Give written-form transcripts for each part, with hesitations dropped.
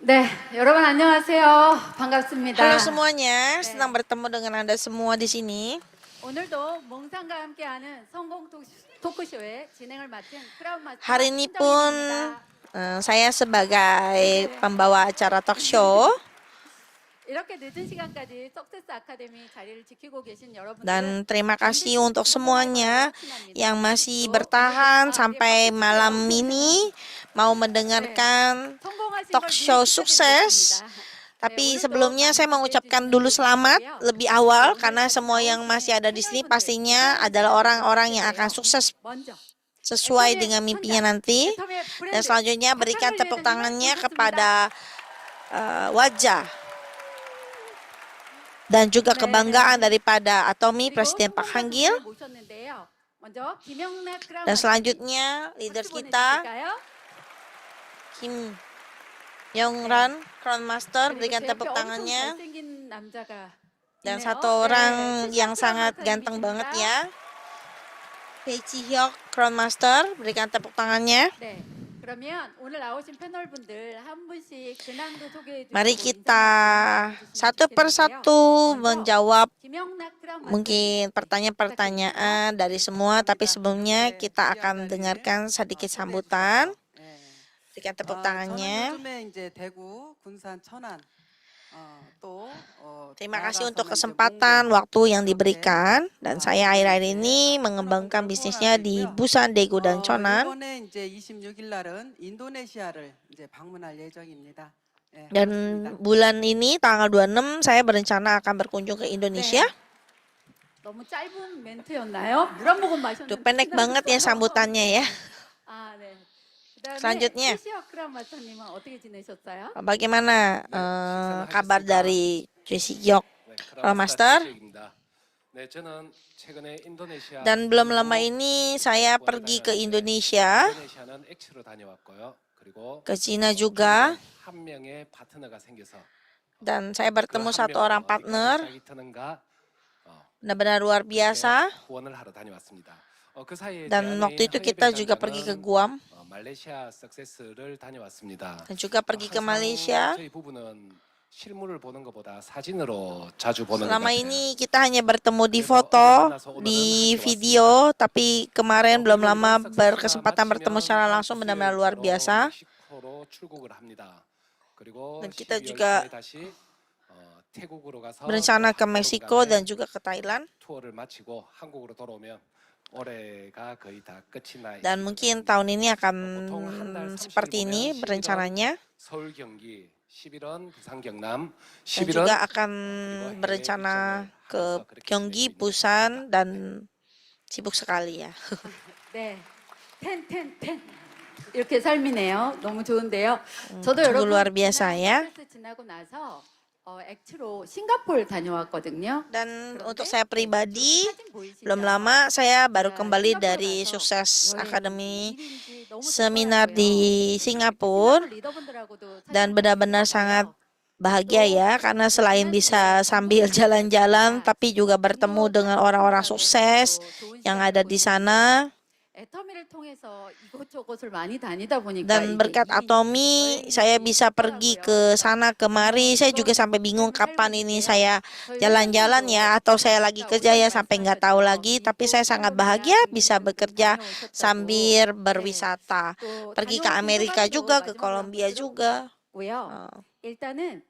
네, 여러분 안녕하세요. 반갑습니다. Halo semuanya, 네, senang bertemu dengan Anda semua di sini. 오늘도 몽상과 함께하는 성공 토크쇼의 진행을 맡은 크라운 마스터 Hari ini pun 신정임입니다. saya sebagai pembawa acara talk show 이렇게 늦은 시간까지 석세스 아카데미 자리를 지키고 계신 여러분들은 dan terima kasih 반드시 untuk 성공할 semuanya 거라고 확신합니다. yang masih 또 bertahan 오늘도 sampai 박수 malam 치세요. ini mau mendengarkan 성공하신 talk 걸 미리 show sukses. 축하드리겠습니다. Tapi 오늘도 sebelumnya 많은 saya 기대해 mengucapkan 주시면 dulu selamat 좋겠고요. lebih awal 오늘 karena 같이 semua yang 나오신 masih ada di sini 패널분들, pastinya 이사람들 adalah orang-orang yang akan 소개해드릴게요. sukses 먼저 sesuai 애터미의 dengan mimpinya 천재, nanti. 애터미의 Dan 브랜드 selanjutnya berikan 박찬을 tepuk 회장님을 tangannya 모셨습니다. kepada wajah dan juga 네. kebanggaan daripada Atomi 그리고 Presiden Pak Hanggil. 성공가수들을 모셨는데요. 먼저 김영락 크라운 Dan 마스터님 selanjutnya leaders 박수 kita 보내주실까요? Kim Yongran Crown Master, 그리고 berikan 제 옆에 tepuk 엄청 tangannya. 잘생긴 남자가 Dan 있네요. satu orang 네, yang 최시혁 sangat 크라운 ganteng banget 마스터님이십니다. ya, Pei Chi-hyuk Crown Master, berikan tepuk tangannya. 네, 그러면 오늘 나오신 패널분들 한 분씩 근황도 소개해 주시고 Mari 인사 kita 말씀 satu 해주시면 persatu 좋겠는데요. menjawab 먼저 김영락 크라운 마스터님 mungkin pertanyaan-pertanyaan dari semua, tapi sebelumnya kita akan dengarkan sedikit sambutan. Berikan tepuk tangannya. 저는 요즘에 이제 대구, 군산, 천안 Terima kasih untuk kesempatan waktu yang diberikan, dan saya akhir-akhir ini mengembangkan bisnisnya di Busan, Daegu, dan Cheonan. 이번에 이제 26일 날은 인도네시아를 이제 방문할 예정입니다. Dan bulan ini tanggal 26 saya berencana akan berkunjung ke Indonesia. 너무 짧은 멘트였나요? 물 한 모금 마셨는데 Tuh pendek banget ya sambutannya ya. 아, 네. 그다음에 Selanjutnya. 최시혁 크라운 마스터님은 어떻게 지내셨어요? Bagaimana kabar dari Choi Sik-hyuk Crown Master? Dan belum lama ini saya pergi ke Indonesia, ke Cina juga, dan saya bertemu satu orang partner, benar-benar luar biasa. Dan waktu itu kita juga pergi ke Guam dan juga pergi ke Malaysia. Selama ini kita hanya bertemu di foto, di video, tapi kemarin belum lama berkesempatan bertemu secara langsung, benar-benar luar biasa. Dan kita juga berencana ke Meksiko dan juga ke Thailand. Dan mungkin tahun ini akan seperti ini berencananya. Dan juga akan berencana ke Gyeonggi, Busan, dan sibuk sekali ya. 네, 텐 이렇게 삶이네요. 너무 좋은데요. 저도 sungguh 여러분 luar biasa ya. 컨퍼런스 지나고 나서 액트로 싱가포르 다녀왔거든요. Dan untuk saya pribadi, 사진 보이시죠? belum lama saya baru 자, kembali 싱가포르 dari 가서 Sukses 여행 Academy 일인지 너무 seminar 좋더라고요. di Singapura, 싱가포르 리더분들하고도 사진 dan benar-benar 찍었고요. sangat bahagia ya, karena selain bisa sambil jalan-jalan tapi juga bertemu dengan orang-orang sukses yang ada di sana. 애터미를 통해서 이곳저곳을 많이 다니다 보니까 Dan 이게 berkat 이 Atomi 여행이 saya bisa pergi ke sana kemari. Saya juga sampai bingung kapan ini saya jalan-jalan ya, atau saya lagi kerja ya, sampai nggak tahu lagi. Tapi saya sangat bahagia bisa bekerja sambil berwisata. Pergi ke Amerika juga, ke Kolombia juga. 고요. 일단은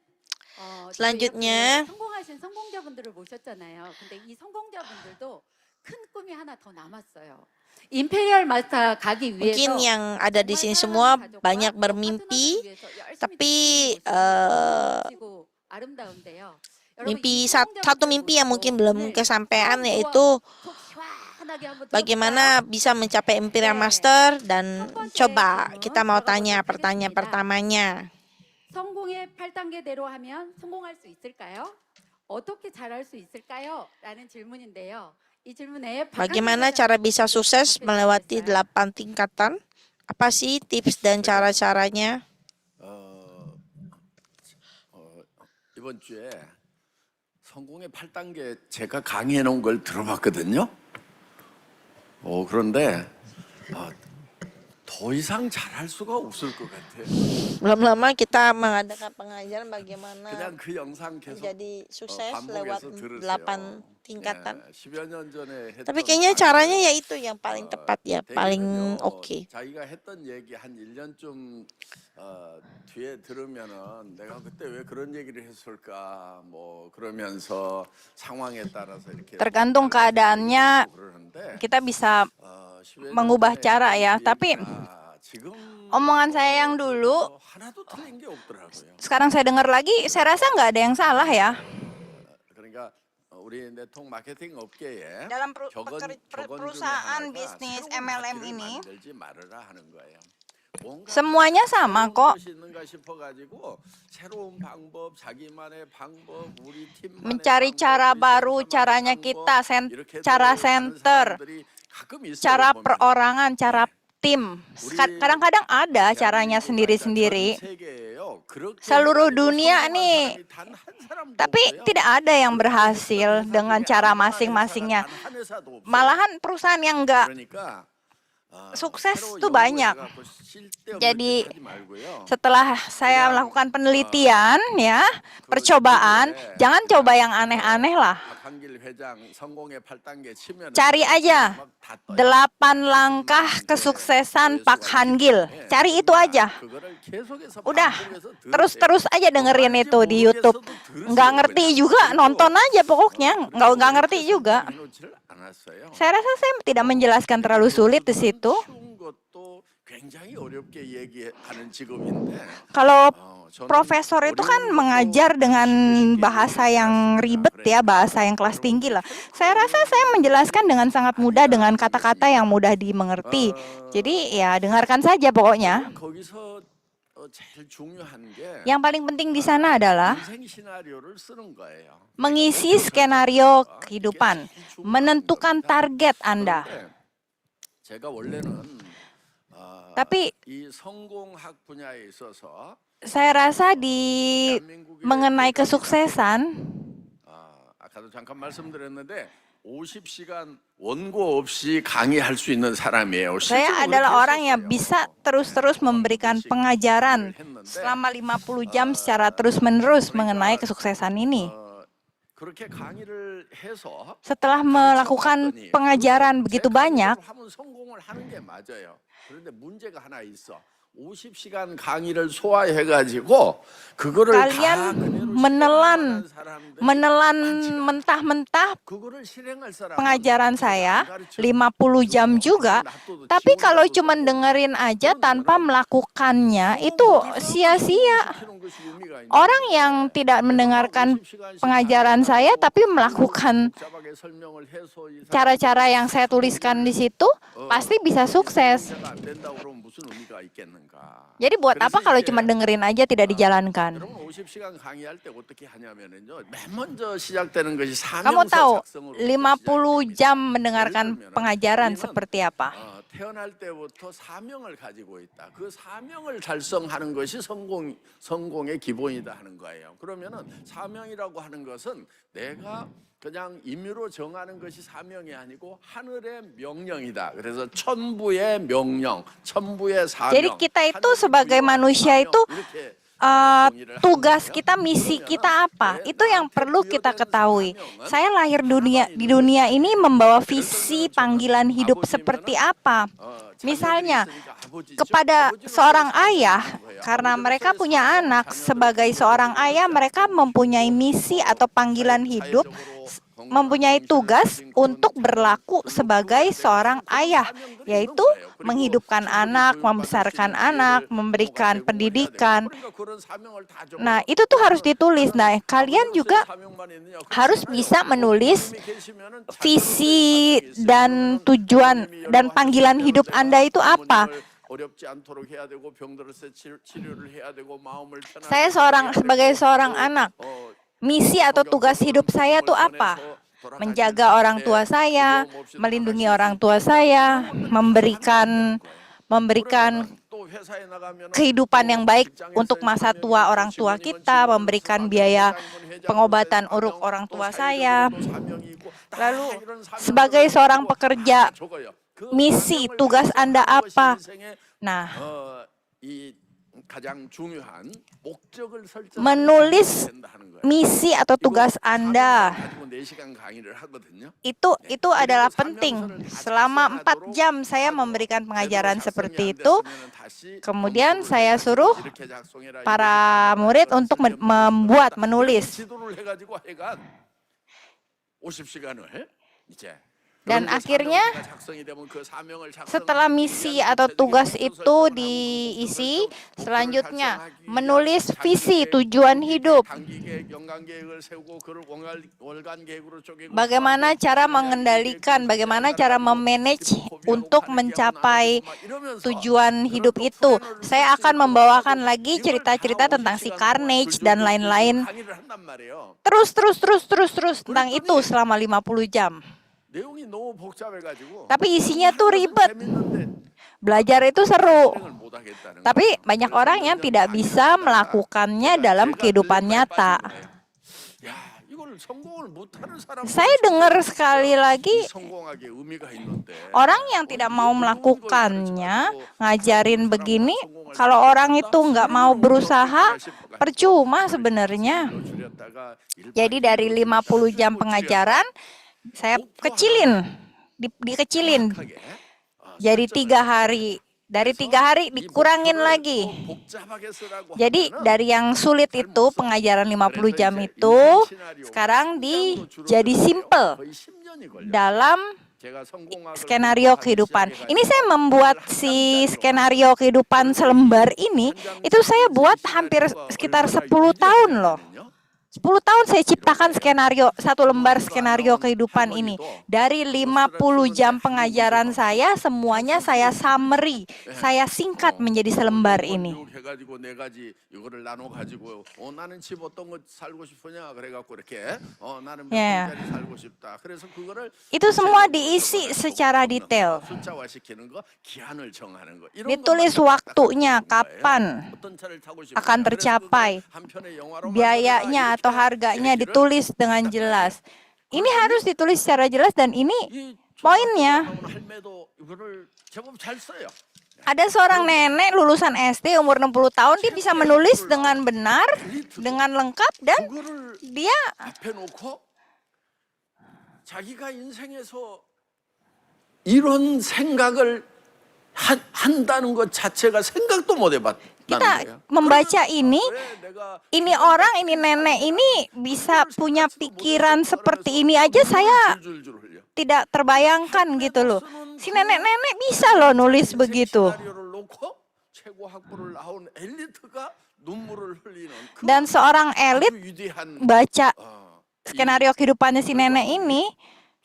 Selanjutnya, 성공하신 성공자분들을 모셨잖아요. 근데 이 성공자분들도 큰 꿈이 하나 더 남았어요. 임페리얼 마스터 가기 위해서 mungkin yang ada di sini semua banyak bermimpi, tapi satu mimpi yang mungkin belum kesampaian, yaitu bagaimana bisa mencapai Imperial Master. Dan coba kita mau tanya pertanyaan pertamanya. 성공의 8단계대로 하면 성공할 수 있을까요? 어떻게 잘할 수 있을까요? 라는 질문인데요. 이 질문에 Bagaimana cara bisa sukses melewati 8 tingkatan? Apa sih tips dan cara-caranya? 이번 주에 성공의 8단계 제가 강의해 놓은 걸 들어봤거든요. 그런데 더 이상 잘할 수가 없을 것 같아요. Belum lama kita mengadakan pengajaran bagaimana 그냥 그 영상 계속 menjadi sukses lewat 반복해서 들으세요. 8 tingkatan. 10여 년 전에 했던 Tapi kayaknya caranya ya itu yang paling 어, tepat ya, paling 대개는요, oke. 자기가 했던 얘기 한 1년쯤 뒤에 들으면은 내가 그때 왜 그런 얘기를 했을까 뭐 그러면서 상황에 따라서 이렇게 Tergantung keadaannya 그러는데 kita bisa 10여 년 mengubah 전에 cara 했던 ya. Tapi 얘기가 지금 omongan saya yang dulu, 하나도 틀린 게 없더라고요. sekarang saya dengar lagi, saya rasa nggak ada yang salah ya. 그러니까 우리 네트워크 마케팅 업계에 Dalam 격언 중에 perusahaan 하나가 bisnis 새로운 MLM 파티를 ini, 만들지 말아라 하는 거예요. 뭔가 semuanya sama 새로운 kok. 것이 있는가 싶어가지고 새로운 방법, 자기만의 방법, 우리 팀만의 Mencari 방법, cara 우리 baru, 센터만의 caranya 방법, kita, 이렇게 cara 하는 center, 사람들이 가끔 있어요, cara 보면은. perorangan, cara tim. Kadang-kadang ada caranya 대한민국 sendiri-sendiri. 아니다, 전 세계예요. 그렇게 Seluruh 해가지고 dunia 성공한 nih, 사람이 단한 사람도 tapi 없어요. tidak ada yang berhasil dengan cara masing-masingnya. Malahan perusahaan yang nggak 그러니까 sukses 새로 tuh banyak. 연구해갖고 쓸데없는 Jadi 짓 하지 말고요. setelah saya melakukan penelitian ya, percobaan, jangan coba yang aneh-aneh lah. 박한길 회장 성공의 8단계 치면 Cari aja 8 langkah kesuksesan Pak Hangil. Cari itu aja. Udah, terus-terus aja dengerin itu di YouTube. Nggak ngerti juga, nonton aja pokoknya. Nggak ngerti juga. Saya rasa saya tidak menjelaskan terlalu sulit di situ. 쉬운 것도 굉장히 어렵게 얘기하는 직업인데 Kalau 저는 profesor itu kan 어려운 것도 mengajar dengan 쉽게 bahasa 얘기할 yang 수 있습니다. ribet ya, bahasa yang kelas tinggi lah. Saya rasa saya menjelaskan dengan sangat mudah dengan kata-kata yang mudah dimengerti. Jadi ya dengarkan saja pokoknya. 거기서 제일 중요한 게 Yang paling penting di sana adalah 인생 시나리오를 쓰는 거예요. mengisi skenario kehidupan, menentukan target Anda. 그런데 제가 원래는 Tapi 이 성공학 분야에 있어서 saya rasa di 대한민국의 mengenai 대단히 kesuksesan, 아까도 잠깐 말씀드렸는데 50시간 원고 없이 강의할 수 있는 사람이에요. saya 실제로 adalah 그렇게 orang yang 했었어요. bisa terus-terus memberikan pengajaran selama 50 jam secara terus-menerus mengenai kesuksesan ini. 그렇게 강의를 해서 Setelah melakukan pengajaran begitu banyak, 하면 성공을 하는 게 맞아요. 그런데 문제가 하나 있어. 50시간 강의를 소화해가지고 그거를 다 kalian 그대로 menelan 실행하는 사람들이 menelan 많지가 mentah-mentah 그거를 실행할 사람은 pengajaran saya 안 가르쳐. 50 jam juga. 놔둬도 Tapi 지원자도 kalau 없고. cuma dengerin aja tanpa melakukannya, itu sia-sia. 시키는 것이 의미가 있는 Orang 거예요. yang tidak mendengarkan pengajaran saya tapi melakukan 복잡하게 설명을 해서 이 cara-cara yang saya tuliskan di situ, pasti bisa sukses. 문제가 안 된다고 그러면 무슨 의미가 있겠는가? Jadi buat apa kalau cuma dengerin aja tidak dijalankan? 여러분 50시간 강의할 때 어떻게 하냐면은요. 맨 먼저 시작되는 것이 Kamu 사명서 tahu 작성으로 50 jam mendengarkan pengajaran seperti apa? 태어날 때부터 사명을 가지고 있다. 그 사명을 달성하는 것이 성공의 기본이다 하는 거예요. 그러면은 사명이라고 하는 것은 내가 그냥 임의로 정하는 것이 사명이 아니고 하늘의 명령이다. 그래서 천부의 명령, 천부의 사명. Jadi kita itu sebagai manusia itu tugas kita, misi kita apa? Itu yang perlu kita ketahui. Saya lahir di dunia ini membawa visi panggilan hidup seperti apa? Misalnya kepada seorang ayah, karena mereka punya anak, sebagai seorang ayah mereka mempunyai misi atau panggilan hidup, mempunyai tugas untuk berlaku sebagai seorang ayah, yaitu menghidupkan anak, membesarkan anak, memberikan pendidikan. Nah, itu tuh harus ditulis. Nah, kalian juga harus bisa menulis visi dan tujuan dan panggilan hidup Anda itu apa. Saya sebagai seorang anak, misi atau tugas hidup saya tuh apa? Menjaga orang tua saya, melindungi orang tua saya, memberikan kehidupan yang baik untuk masa tua orang tua kita, memberikan biaya pengobatan orang tua saya. Lalu sebagai seorang pekerja 그 misi, 사명을 tugas Anda 달성하는 것이 apa? 인생의, Nah, 이 가장 중요한 목적을 설정하는 menulis 기준이 된다는 거예요. misi atau tugas 이거 Anda 사명을 가지고 4시간 강의를 하거든요. itu adalah 그리고 penting. 사명서를 다 Selama 4 작성하도록 jam saya 하고 memberikan 제대로 pengajaran 작성이 seperti 안 itu. 됐으면은 다시 Kemudian 검수를 saya 해가지고 suruh 이렇게 작성해라, 이것이 para 빠졌다, murid 이거는 untuk 쓸데없는 membuat, 것이다. menulis. 이렇게 지도를 해가지고 해간 50시간을 이제 Dan 그런 거 akhirnya 사명서가 작성이 되면 그 사명을 setelah 작성하기 misi 위한 atau 구체적인 tugas 목표 itu 설정을 하고 그 diisi, 목표 설정, selanjutnya 목표를 달성하기 위한 menulis visi, 장기 계획, tujuan 중기 hidup. 계획, 단기 계획, 연간 계획을 세우고 그걸 월간 계획으로 쪼개고 Bagaimana 주간 cara 계획, mengendalikan, 계획, bagaimana 계획, cara 계획, memanage 계획, untuk 계획, mencapai 계획, 계획, 계획, tujuan 그런 hidup 또 itu. 플랜을 Saya 쓸 수 akan 있도록 membawakan 하고 lagi 이걸 cerita-cerita 다 tentang si 50시간 동안 carnage dan 줄줄이 lain-lain. 강의를 한단 말이에요. Terus tentang 그랬더니 itu selama 50 jam. 내용이 너무 복잡해가지고 Tapi isinya tuh 하는 것은 ribet. 재밌는데 Belajar itu seru. 실행을 못 하겠다는 Tapi 거예요. banyak 그래서 orang 몇 yang 년 tidak 강의를 bisa 하다가 melakukannya 제가 dalam 들린 kehidupan 거에 nyata. 빠진 거예요. 야, 이걸 성공을 못하는 사람 Saya dengar sekali lagi 성공하게 의미가 있는데 orang yang tidak mau melakukannya, ngajarin begini, kalau orang itu nggak mau berusaha, percuma sebenarnya. Jadi dari 50 jam pengajaran, saya kecilin, dikecilin. Jadi 3 hari. Dari 3 hari dikurangin lagi. Jadi dari yang sulit itu, pengajaran 50 jam itu, sekarang jadi simple dalam skenario kehidupan. Ini saya membuat si skenario kehidupan selembar ini, itu saya buat hampir sekitar 10 tahun loh. 10 tahun saya ciptakan skenario, 1 lembar skenario kehidupan ini. Dari 50 jam pengajaran saya, semuanya saya summary, saya singkat menjadi selembar ini. 해가지고 4가지 이거를 나눠 가지고 나는 집 어떤 거 살고 싶으냐 그래갖고 이렇게 나는 몇 Yeah. 평짜리 살고 싶다. 그래서 그거를 Itu semua diisi secara detail. 숫자화 시키는 거, 기한을 정하는 거. 이런 Ditulis 것만 waktunya, 딱 적는 거예요. kapan 어떤 차를 타고 싶으냐. akan 그래서 tercapai. 그걸 한 편의 영화로 Biayanya 만들어라. atau 이렇게 harganya 얘기를 ditulis dengan jelas. Ini harus ditulis secara jelas dan ini 이 poinnya. 초등학교 나온 할매도 이거를 제법 잘 써요. Ada seorang nenek lulusan SD umur 60 tahun, dia bisa menulis dengan benar, dengan lengkap, dan 그거를 dia 앞에 놓고 자기가 인생에서 이런 생각을 한다는 것 자체가 생각도 못 해봤다는 kita 거예요. membaca ini 왜 내가 orang, ini nenek ini bisa punya pikiran seperti ini aja, saya 줄줄줄 흘려. tidak terbayangkan gitu loh. Si nenek-nenek bisa loh nulis 인생 begitu. 시나리오를 놓고 최고 학부를 나온 엘리트가 눈물을 흘리는 그 Dan seorang elit 아주 위대한 baca 어, skenario kehidupannya si nenek ini,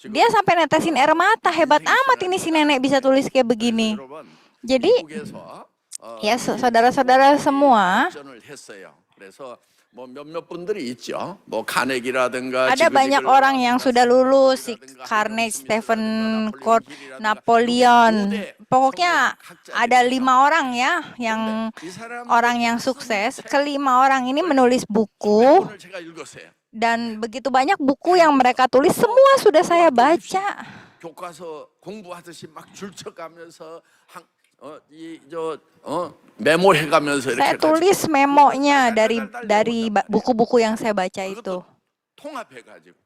dia sampai netesin air mata. Hebat amat ini si nenek bisa tulis kayak begini. 여러분, Jadi 미국에서 ya saudara-saudara semua, 발전을 했어요. 그래서 뭐 몇몇 분들이 있죠. 뭐 카네기라든가 ada banyak orang yang sudah lulus, si Carnegie, Stephen Court, Napoleon. Pokoknya ada 5 orang ya, yang orang yang sukses. Kelima orang ini menulis buku, 오늘 제가 읽었어요. dan begitu banyak buku yang mereka tulis, semua sudah saya baca. 교과서 공부하듯이 막 줄쳐가면서 메모해가면서 Saya 이렇게 tulis memonya dari buku-buku yang saya baca itu. 통합해가지고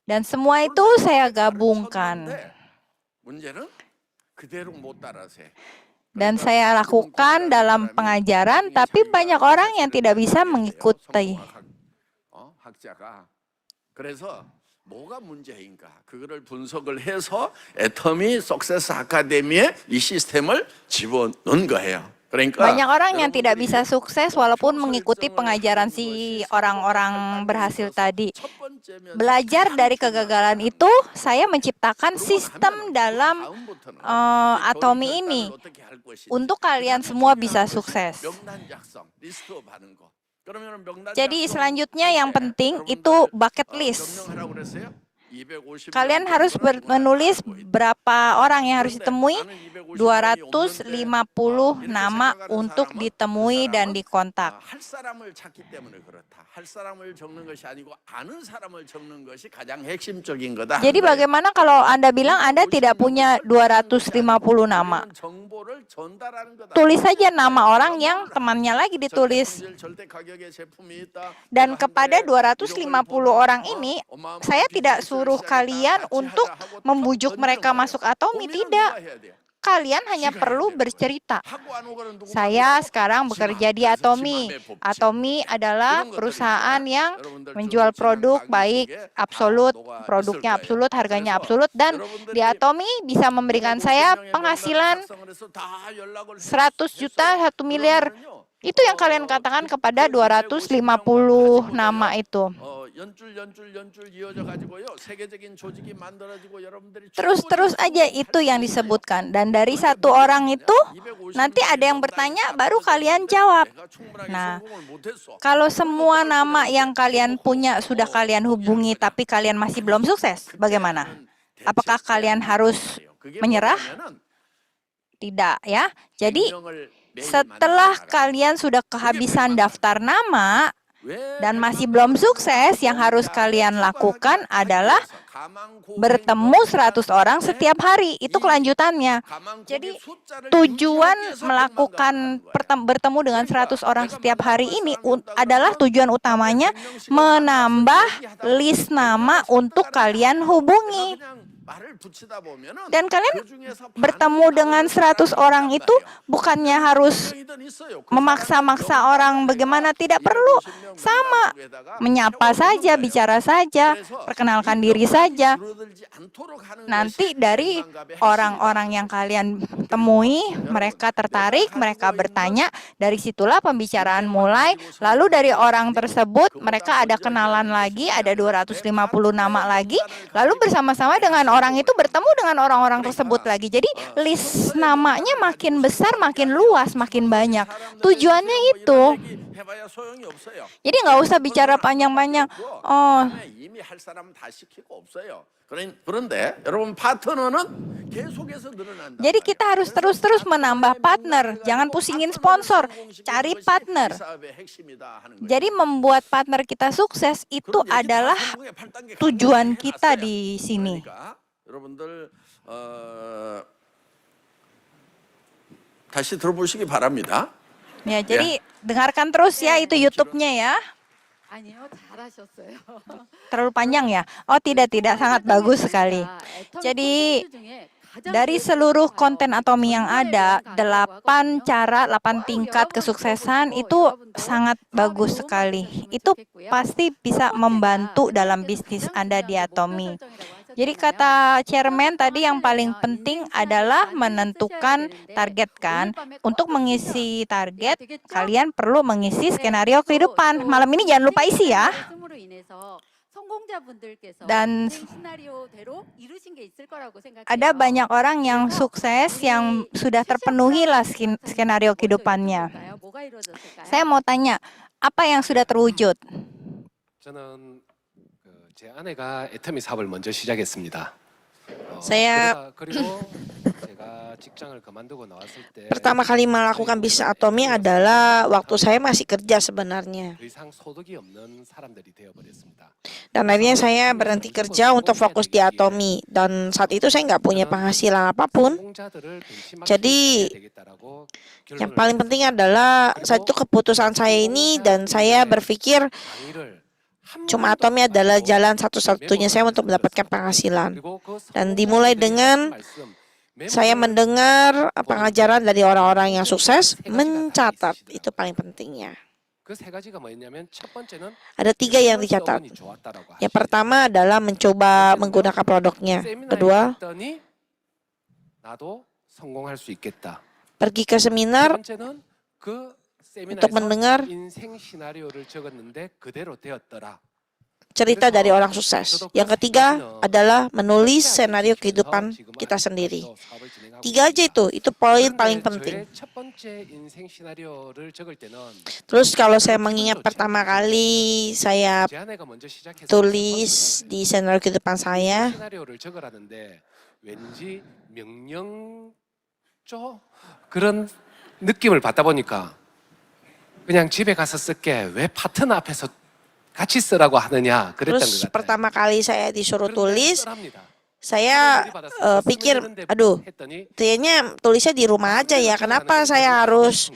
Dan semua itu saya gabungkan. 문제는 그대로 못 따라서 해. Dan saya lakukan dalam pengajaran, tapi banyak orang yang tidak bisa mengikuti. 학자가 그래서 뭐가 문제인가 그거를 분석을 해서 애터미 석세스 아카데미에 이 시스템을 집어넣은 거예요. 그러니까 Banyak orang yang tidak bisa sukses walaupun mengikuti pengajaran si orang-orang berhasil tadi. Belajar dari kegagalan itu, saya menciptakan sistem dalam Atomi ini untuk kalian semua bisa sukses. Jadi selanjutnya yang penting itu bucket list. Kalian harus menulis berapa orang yang harus ditemui. 250 nama untuk ditemui dan dikontak. 할 사람을 찾기 때문에 그렇다. 할 사람을 적는 것이 아니고 아는 사람을 적는 것이 가장 핵심적인 거다. Jadi bagaimana kalau Anda bilang Anda tidak punya 250 nama? 정보를 전달하는 거다. Tulis saja nama orang yang temannya lagi ditulis. 절대 가격의 제품이 있다. Dan kepada 250 orang ini, saya tidak suruh kalian untuk membujuk mereka masuk Atomi, tidak. Kalian hanya perlu bercerita. Saya sekarang bekerja di Atomi. Atomi adalah perusahaan yang menjual produk baik absolut, produknya absolut, harganya absolut, dan di Atomi bisa memberikan saya penghasilan 100 juta, 1 miliar. Itu yang kalian katakan kepada 250 nama itu. Terus aja itu yang disebutkan. Dan dari satu orang itu, nanti ada yang bertanya, baru kalian jawab. Nah, kalau semua nama yang kalian punya sudah kalian hubungi, tapi kalian masih belum sukses, bagaimana? Apakah kalian harus menyerah? Tidak, ya. Jadi, setelah kalian sudah kehabisan daftar nama, dan masih belum sukses, yang harus kalian lakukan adalah bertemu 100 orang setiap hari. Itu kelanjutannya. Jadi tujuan melakukan bertemu dengan 100 orang setiap hari ini adalah tujuan utamanya menambah list nama untuk kalian hubungi. Dan kalian bertemu dengan 100 orang itu bukannya harus memaksa-maksa orang bagaimana, tidak perlu. Sama, menyapa saja, bicara saja, perkenalkan diri saja. Nanti dari orang-orang yang kalian temui, mereka tertarik, mereka bertanya, dari situlah pembicaraan mulai. Lalu dari orang tersebut, mereka ada kenalan lagi, ada 250 nama lagi, lalu bersama-sama dengan orang itu bertemu dengan orang-orang tersebut lagi. Jadi list namanya makin besar, makin luas, makin banyak. Tujuannya itu. Jadi nggak usah bicara panjang-panjang. Oh, jadi kita harus terus-terus menambah partner. Jangan pusingin sponsor, cari partner. Jadi membuat partner kita sukses itu adalah tujuan kita di sini. 여러분들 다시 들어보시기 바랍니다. Ya, jadi dengarkan terus ya itu YouTube-nya ya. 아니요, 잘하셨어요. Terlalu panjang ya? Oh tidak, sangat bagus sekali. Jadi dari seluruh konten Atomi yang ada, 8 tingkat kesuksesan itu sangat bagus sekali. Itu pasti bisa membantu dalam bisnis Anda di Atomi. Jadi kata chairman tadi yang paling penting adalah menentukan target kan. Untuk mengisi target, kalian perlu mengisi skenario kehidupan. Malam ini jangan lupa isi ya. Dan ada banyak orang yang sukses yang sudah terpenuhi lah skenario kehidupannya. Saya mau tanya, apa yang sudah terwujud? 저는 제 아내가 애터미 사업을 먼저 시작했습니다. Saya 그리고 제가 직장을 그만두고 나왔을 때 pertama kali melakukan bisnis Atomi adalah waktu saya masih kerja sebenarnya. 더 이상 소득이 없는 사람들이 되어 버렸습니다. Dan akhirnya saya berhenti kerja untuk fokus di Atomi. Dan saat itu saya nggak punya penghasilan apapun. 성공자들을 벤치마킹 Jadi, 해야 되겠다라고 Yang paling penting adalah saat itu keputusan saya ini, dan saya berpikir 강의를 cuma Atomi adalah jalan satu-satunya saya untuk mendapatkan penghasilan. Dan dimulai dengan saya mendengar pengajaran dari orang-orang yang sukses, mencatat, itu paling pentingnya. 그세 가지가 뭐였냐면 첫 번째는 Ada 3 yang dicatat. 접근성이 좋았다라고 Yang pertama adalah mencoba menggunakan produknya. Kedua, 했더니 나도 성공할 수 있겠다. pergi ke 세 seminar 번째는 그 untuk mendengar. 세미나에서 인생 시나리오를 적었는데 그대로 되었더라. cerita dari orang sukses. Yang ketiga adalah menulis senario kehidupan kita sendiri. 3 aja itu poin paling penting. 첫 번째 인생 시나리오를 적을 때는 Terus kalau saya mengingat pertama kali saya 제 아내가 먼저 시작해서 tulis di senario kehidupan saya, 시나리오를 적으라는데 왠지 명령조 그런 느낌을 받다 보니까 그냥 집에 가서 쓸게 왜 파트너 앞에서 같이 쓰라고 하느냐 그랬던 terus 것 같아요. pertama kali saya disuruh 그런데 tulis, 썰합니다. saya 받았어요. pikir, 쓰면 되는데 aduh, 했더니 kayaknya tulisnya di rumah aja ya. Kenapa saya harus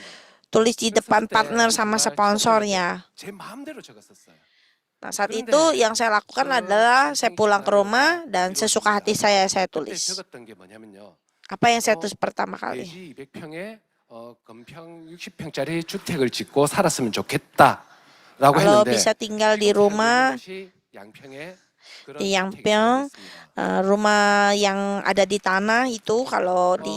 tulis di depan partner sama sponsor ya? 제 마음대로 적었었어요. Nah, saat itu yang saya lakukan adalah saya pulang ke rumah dan sesuka hati saya 그때 tulis. 적었던 게 뭐냐면요. Apa yang saya tulis pertama kali? 대지 200평에 건평 60평짜리 주택을 짓고 살았으면 좋겠다라고 Kalau 했는데 bisa tinggal di rumah, 양평에 그런 di 주택이 Yangpyeong, 생겼습니다. rumah yang ada di tanah itu, kalau di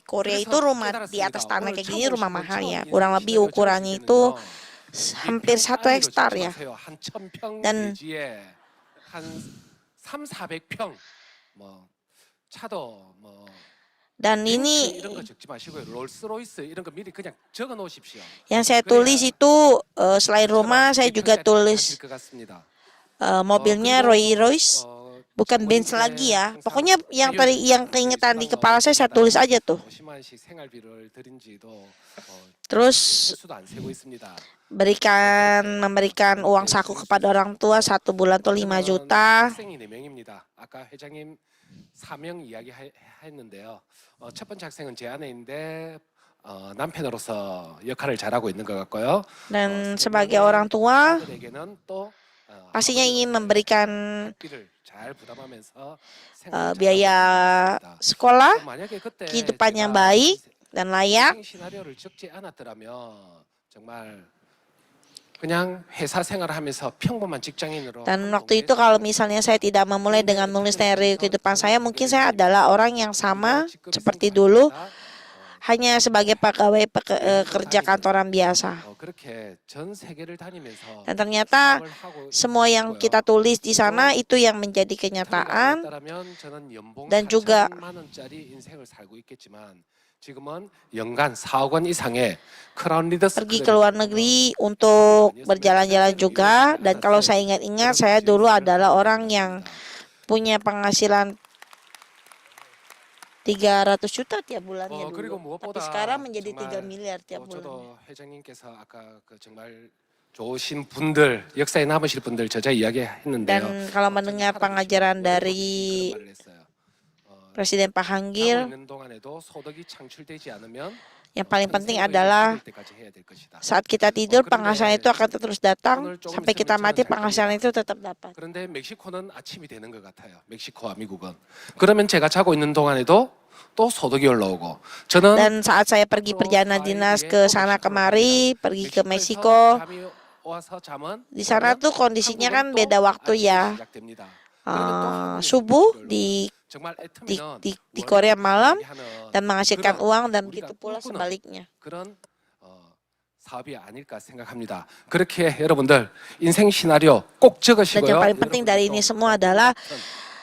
Korea itu 그래서 rumah di 깨달았습니다. atas tanah 오늘 kayak gini 처음 rumah 오신 mahal 분 ya. 처음 Kurang 인생 lebih 시나리오 ukurannya 적으실 itu 때는요. hampir 1 hektar ya. 한 1000평 Dan- 대지에 한 3,400평 뭐 차도 뭐 Dan 벤츠 ini 이런 거 적지 마시고요. 롤스로이스 이런 거 미리 그냥 적어 놓으십시오. yang saya tulis itu selain rumah saya juga tulis 것 같습니다. mobilnya Rolls Royce, bukan Benz lagi ya. Pokoknya yang tadi yang keingetan di kepala saya tulis aja tuh. 50만씩 생활비를 드린 지도 Terus 횟수도 안 세고 있습니다. memberikan uang saku kepada orang tua 1 bulan tuh 5 juta. 학생이 4명입니다. 아까 회장님 4명 이야기했는데요. 첫 번째 학생은 제 아내인데 남편으로서 역할을 잘하고 있는 것 같고요. Dan sebagai orang tua 아들에게는 또 pastinya ingin memberikan 학비를 잘 부담하면서 biaya sekolah, 만약에 그때 kehidupan yang 제가 baik dan layak. 인생 시나리오를 적지 않았더라면 정말 그냥 회사 생활하면서 평범한 직장인으로 Dan waktu itu kalau misalnya saya tidak memulai dengan menulis skenario kehidupan saya, mungkin saya adalah orang yang sama seperti dulu, hanya sebagai pegawai kerja kantoran biasa. 그렇게 전 세계를 다니면서 Dan ternyata 사업을 하고 semua yang kita tulis di sana itu yang menjadi kenyataan. dan juga 4천만 원짜리 인생을 살고 있겠지만 지금은 연간 4억 원 이상의 크라운 리더스 pergi ke luar negeri untuk berjalan-jalan juga. Dan kalau saya ingat-ingat, saya dulu adalah orang yang punya penghasilan 300 juta tiap bulannya 그리고 dulu. 무엇보다 Tapi sekarang menjadi 3 정말 miliar tiap bulan. 저도 회장님께서 아까 그 정말 좋으신 분들 역사에 남으실 분들 저자 이야기했는데요. Dan kalau mendengar pengajaran dari Presiden Pak Hangil, 있는 동안에도 소득이 창출되지 않으면 yang paling penting adalah saat kita tidur penghasilan itu akan terus datang, sampai kita mati penghasilan itu tetap dapat. 그런데 멕시코는 아침이 되는 것 같아요. 멕시코와 미국은. 그러면 제가 자고 있는 동안에도 또 소득이 올라오고 저는 Dan saat saya pergi perjalanan dinas ke sana kemari, pergi ke Meksiko, di sana tuh kondisinya kan beda waktu ya. Subuh di Korea malam dan menghasilkan uang, dan begitu pula sebaliknya. 그런 사업이 아닐까 생각합니다. 그렇게 여러분들 인생 시나리오 꼭 Dan 적으시고요. yang paling penting dari ini semua adalah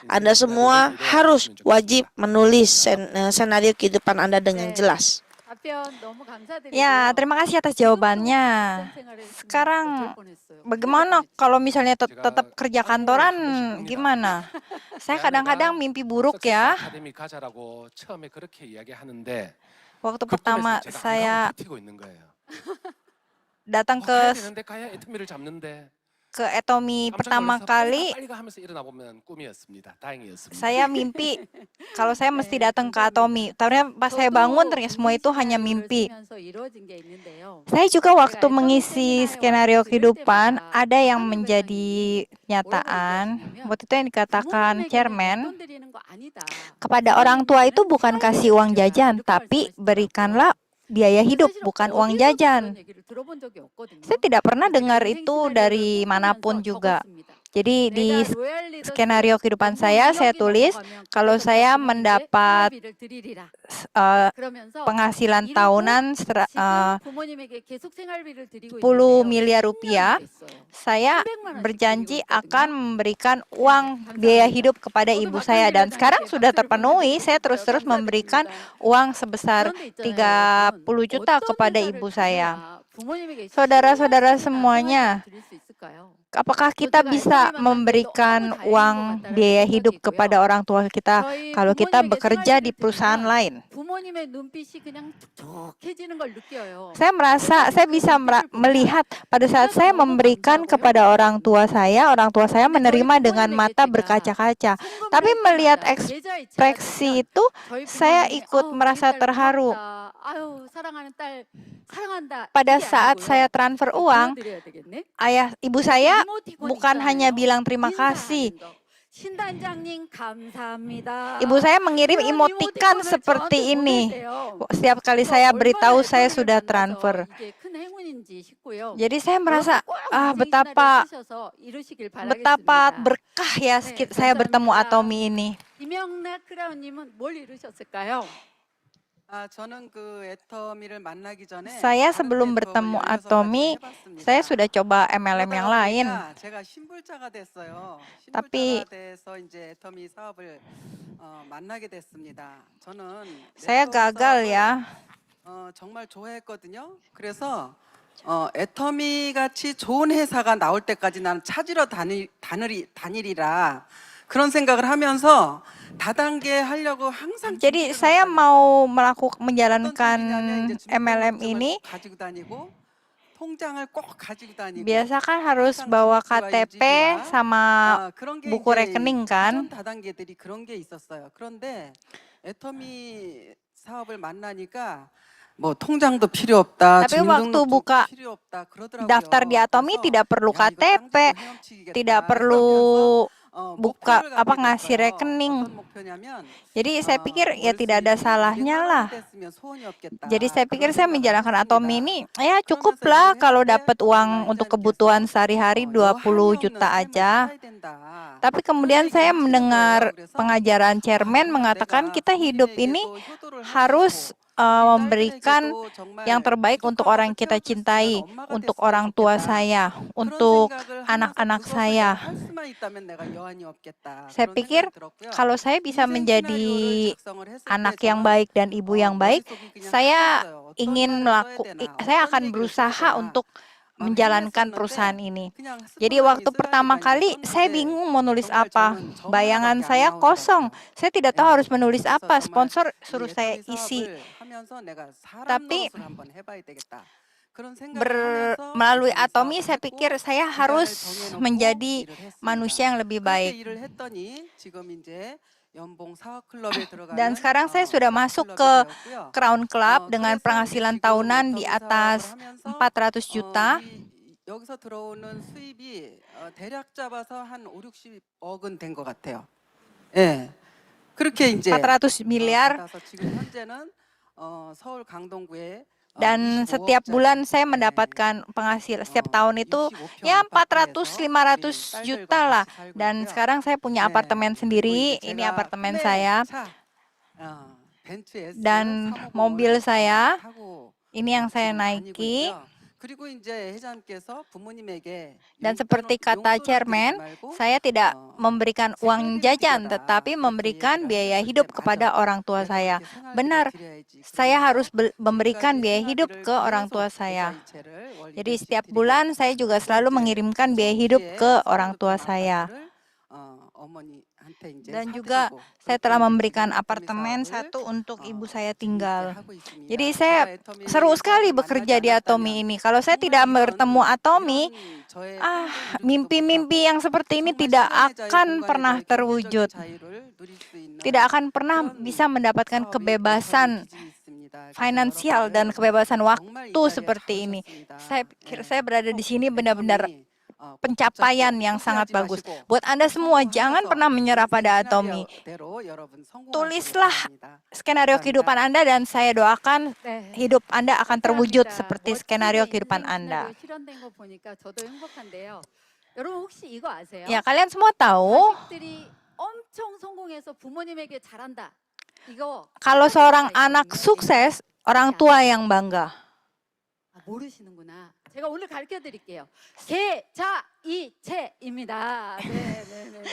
Anda semua harus wajib menulis senario kehidupan Anda dengan jelas. 답변 너무 감사드리고요. Ya, terima kasih atas jawabannya. Sekarang bagaimana kalau misalnya tetap kerja kantoran, gimana? Saya kadang-kadang mimpi buruk ya. 아카데미 가자라고 처음에 그렇게 이야기하는데 Waktu 그 pertama 꿈에서 제가 saya 안가고 버티고 있는 거예요. datang 가야 ke 되는데 가야 애터미를 잡는데 Etomi 깜짝 pertama 놀라서 kali, 빨리 가 하면서 일어나 보면 꿈이었습니다. 다행이었습니다. saya mimpi kalau saya mesti datang ke Atomi. Ternyata pas saya bangun ternyata semua itu hanya mimpi. Saya juga waktu mengisi skenario kehidupan ada yang menjadi kenyataan. Waktu itu yang dikatakan chairman, kepada orang tua itu bukan kasih uang jajan, tapi berikanlah biaya hidup, bukan uang jajan. Saya tidak pernah dengar itu dari manapun juga. Jadi di 내가 로얄 리더스 skenario kehidupan 연봉 saya 2억이 tulis 넘어가면 kalau 그때부터 saya 부모님께 mendapat 생활비를 드리리라. eh, 그러면서 penghasilan 이루고 tahunan 지금 부모님에게 계속 생활비를 드리고 10 있는데요. miliar 10년이 rupiah, 됐어요. saya 300만 원씩 berjanji 드리고 akan 있거든요. memberikan uang biaya hidup kepada 저도 ibu saya dan 마땅히 sekarang 이렇게 sudah 박수를 terpenuhi. 보내드리고 Saya 싶어요. terus-terus memberikan 감사드립니다. uang sebesar 그런데 있잖아요, 30 여러분. juta 어떤 kepada 회사를 ibu saya. 다녀야 부모님에게 Saudara-saudara 10만 semuanya, 생활비를 드릴 수 있을까요? apakah 뭐 kita 제가 bisa 애터미 만난 게 너무 memberikan 다행인 uang 것 같다라는 biaya hidup kepada 생각이고요. orang tua kita 저희 kalau kita 부모님에게 bekerja di 생활비를 perusahaan 드리면 lain? 부모님의 눈빛이 그냥 촉촉해지는 걸 느껴요. Saya merasa saya bisa melihat pada saat saya memberikan kepada orang tua saya menerima dengan mata berkaca-kaca. Tapi melihat ekspresi itu, saya ikut merasa terharu. 아유, 사랑하는 딸 사랑한다. Pada 이게 saat 아니고요. saya transfer uang, 보여드려야 되겠네. ibu saya 이모티콘 bukan hanya 있잖아요. bilang terima kasih. 인사하는 거. 신단장님 감사합니다. Ibu saya mengirim 그런 emoticon 이모티콘을 seperti 저한테 ini. 보내세요. Setiap kali 그러니까 saya 얼마나 beritahu saya 애터미를 sudah 만나서 transfer. 이게 큰 행운인지 싶고요. Jadi saya merasa 여러분도 꼭 인생 betapa 시나리오 쓰셔서 이루시길 betapa 바라겠습니다. berkah ya 네, saya bertemu 감사합니다. Atomi ini. 김영락 크라운님은 뭘 이루셨을까요? 저는 그 애터미를 만나기 전에 Saya 다른 sebelum 네트워크를 bertemu 16가지 Atomi, 해봤습니다. saya sudah coba MLM yang 그러다가 lain. 보니까 제가 신불자가 됐어요. Tapi- 신불자가 돼서 이제 애터미 사업을 만나게 됐습니다. 저는 Saya 네트워크 gagal 사업을, ya. 정말 좋아했거든요. 그래서 애터미 같이 좋은 회사가 나올 때까지 나는 찾으러 다니리라 그런 생각을 하면서 다단계 하려고 항상 Jadi 준비를 saya 하고 mau 어떤 menjalankan 준비냐면 이제 MLM 주민등록증을 ini, 꼭 가지고 다니고 통장을 꼭 가지고 다니고 biasa kan harus 항상 bawa 지지와 KTP 유지비와 sama 그런 게 buku 이제 rekening 기존 kan. 다단계들이 그런 게 있었어요. 그런데 애터미 사업을 만나니까 뭐 통장도 필요 없다, Tapi waktu 주민등록도 buka 필요 없다 그러더라고요. daftar di Atomi 그래서 tidak perlu 야, 이거 KTP, 땅 짓고 헤엄치기겠다 tidak perlu buka 목표를 apa 갖게 ngasih 됐어요. rekening. 어떤 목표냐면 Jadi saya pikir ya tidak ada salahnya lah. Jadi saya pikir saya menjalankan Atomi ini ya cukuplah kalau dapat uang untuk kebutuhan sehari-hari 20 juta aja. Tapi kemudian saya mendengar pengajaran chairman mengatakan kita hidup ini harus memberikan yang terbaik untuk orang yang kita cintai, untuk orang tua saya, untuk anak-anak saya. Saya pikir kalau saya bisa menjadi anak yang baik dan ibu yang baik, saya saya akan berusaha untuk menjalankan perusahaan ini. Jadi waktu pertama kali saya bingung mau nulis apa. Bayangan saya kosong. Saya tidak tahu harus menulis apa. Sponsor suruh saya isi. Tapi melalui Atomi saya pikir saya harus menjadi manusia yang lebih baik. Dan sekarang saya sudah masuk ke Crown Club dengan penghasilan tahunan di atas 400 juta. 여기서 들어오는 수입이 대략 잡아서 한 5, 60억은 된 것 같아요. 예. 그렇게 이제 400 miliar. 받아서 지금 현재는 서울 강동구에 Dan setiap bulan saya mendapatkan penghasilan setiap tahun itu ya 400-500 juta lah. Dan sekarang saya punya apartemen sendiri, ini apartemen saya. Dan mobil saya, ini yang saya naiki. Dan seperti kata chairman, saya tidak memberikan uang jajan, tetapi memberikan biaya hidup kepada orang tua saya. Benar, saya harus memberikan biaya hidup ke orang tua saya. Jadi setiap bulan saya juga selalu mengirimkan biaya hidup ke orang tua saya. Dan juga saya telah memberikan apartemen satu untuk ibu saya tinggal. Jadi saya seru sekali bekerja di Atomi ini. Kalau saya tidak bertemu Atomi, mimpi-mimpi yang seperti ini tidak akan pernah terwujud. Tidak akan pernah bisa mendapatkan kebebasan finansial dan kebebasan waktu seperti ini. Saya pikir saya berada di sini benar-benar pencapaian yang sangat bagus. Buat Anda semua, jangan pernah menyerah pada Atomi. Tulislah skenario kehidupan Anda dan saya doakan hidup Anda akan terwujud seperti skenario kehidupan Anda. 여러분 혹시 이거 아세요? Ya, kalian semua tahu 자식들이 엄청 성공해서 부모님에게 잘한다. 이거 kalau seorang anak 있거든요. sukses, orang tua yang bangga. 아, 모르시는구나. 제가 오늘 가르쳐 드릴게요. 계좌이체입니다. 네, 네, 네. 네.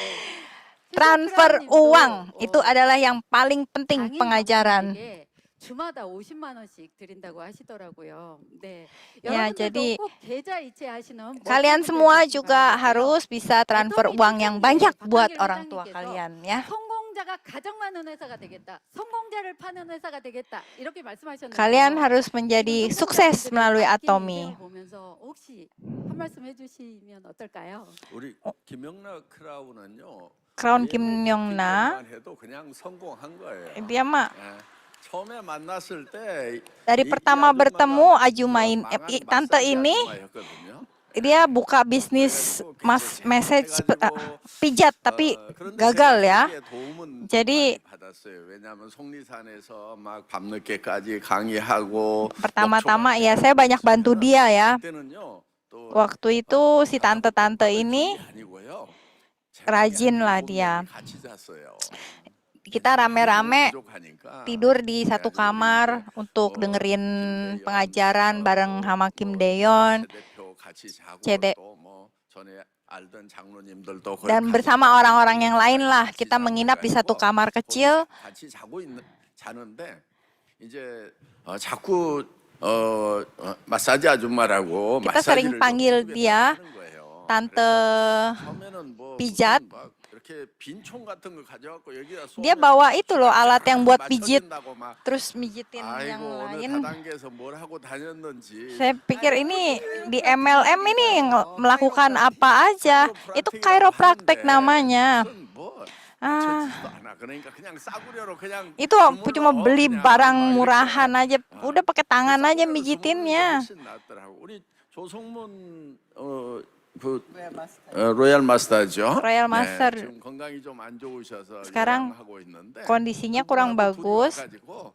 Transfer uang itu adalah yang paling penting 장인 pengajaran. 장모님에게 주마다 50만 원씩 드린다고 하시더라고요. 네. Ya, 여러분들도 jadi 꼭 계좌이체 하시는 kalian 멋진 semua 분들 juga 되시기 harus bisa transfer 애터미 uang yang 팀장님, banyak 박한길 buat orang tua 회장님께서 kalian ya. 성공자가 가장 많은 회사가 되겠다. 성공자를 파는 회사가 되겠다. 이렇게 말씀하셨는데 Kalian harus menjadi sukses melalui Atomi. 보면서 혹시 한 말씀 해주시면 어떨까요? 우리 김영락 크라운은요. Crown 예, Kim Yong Na, 만 해도 그냥 성공한 거예요. dia mah 예. 처음에 만났을 때 dari 이 pertama 아줌마가 bertemu Ajumain, 망한 tante 마사지 ini 아줌마였거든요. dia buka bisnis message pijat tapi 그런데 gagal 제가 ya. 거기에 도움은 Jadi- 많이 받았어요. 왜냐하면 속리산에서 막 밤늦게까지 강의하고 Pertama-tama ya saya banyak bantu dia ya. 그때는요, 또 Waktu itu si tante-tante ini 아니고요. rajin lah dia. 같이 잤어요. Kita rame-rame 부족하니까. tidur di satu kamar untuk dengerin pengajaran bareng sama Kim Daeyeon 대표 같이 자고 제대- 또 뭐 전에 알던 장로님들도 거기 dan 같이 bersama 자고 orang-orang yang 있는 lain lah 같이 kita 자고 menginap di satu 그래가지고 kamar 거기 kecil. 같이 자는데 이제 자꾸 마사지 아줌마라고 Kita sering 마사지를 panggil 좀 dia 하는 거예요. Tante 그래서 처음에는 뭐 pijat. 무슨 막 이렇게 빈총 같은 거 가져갖고 여기다 Dia 쏘면 bawa itu loh alat yang buat pijit 맞춰진다고 막. terus mijitin yang 아이고 어느 lain. 다단계에서 뭘 하고 다녔는지. Saya pikir ini di MLM ini melakukan apa aja. Itu chiropractic namanya. 무슨 뭐 Ah, 맞춰지지도 않아. 그러니까 그냥 싸구려로 그냥 itu cuma beli 그냥 barang 막 이렇게 murahan aja. Udah pakai tangan aja 싸구려로 mijitinnya. 주무는 게 훨씬 낫더라고. 우리 조성문 로얄 마스터. 로얄 마스터죠. Royal Master. 지금 건강이 좀 안 좋으셔서 Sekarang 요양하고 있는데 kondisinya kurang 그분하고 둘이 bagus. 와가지고,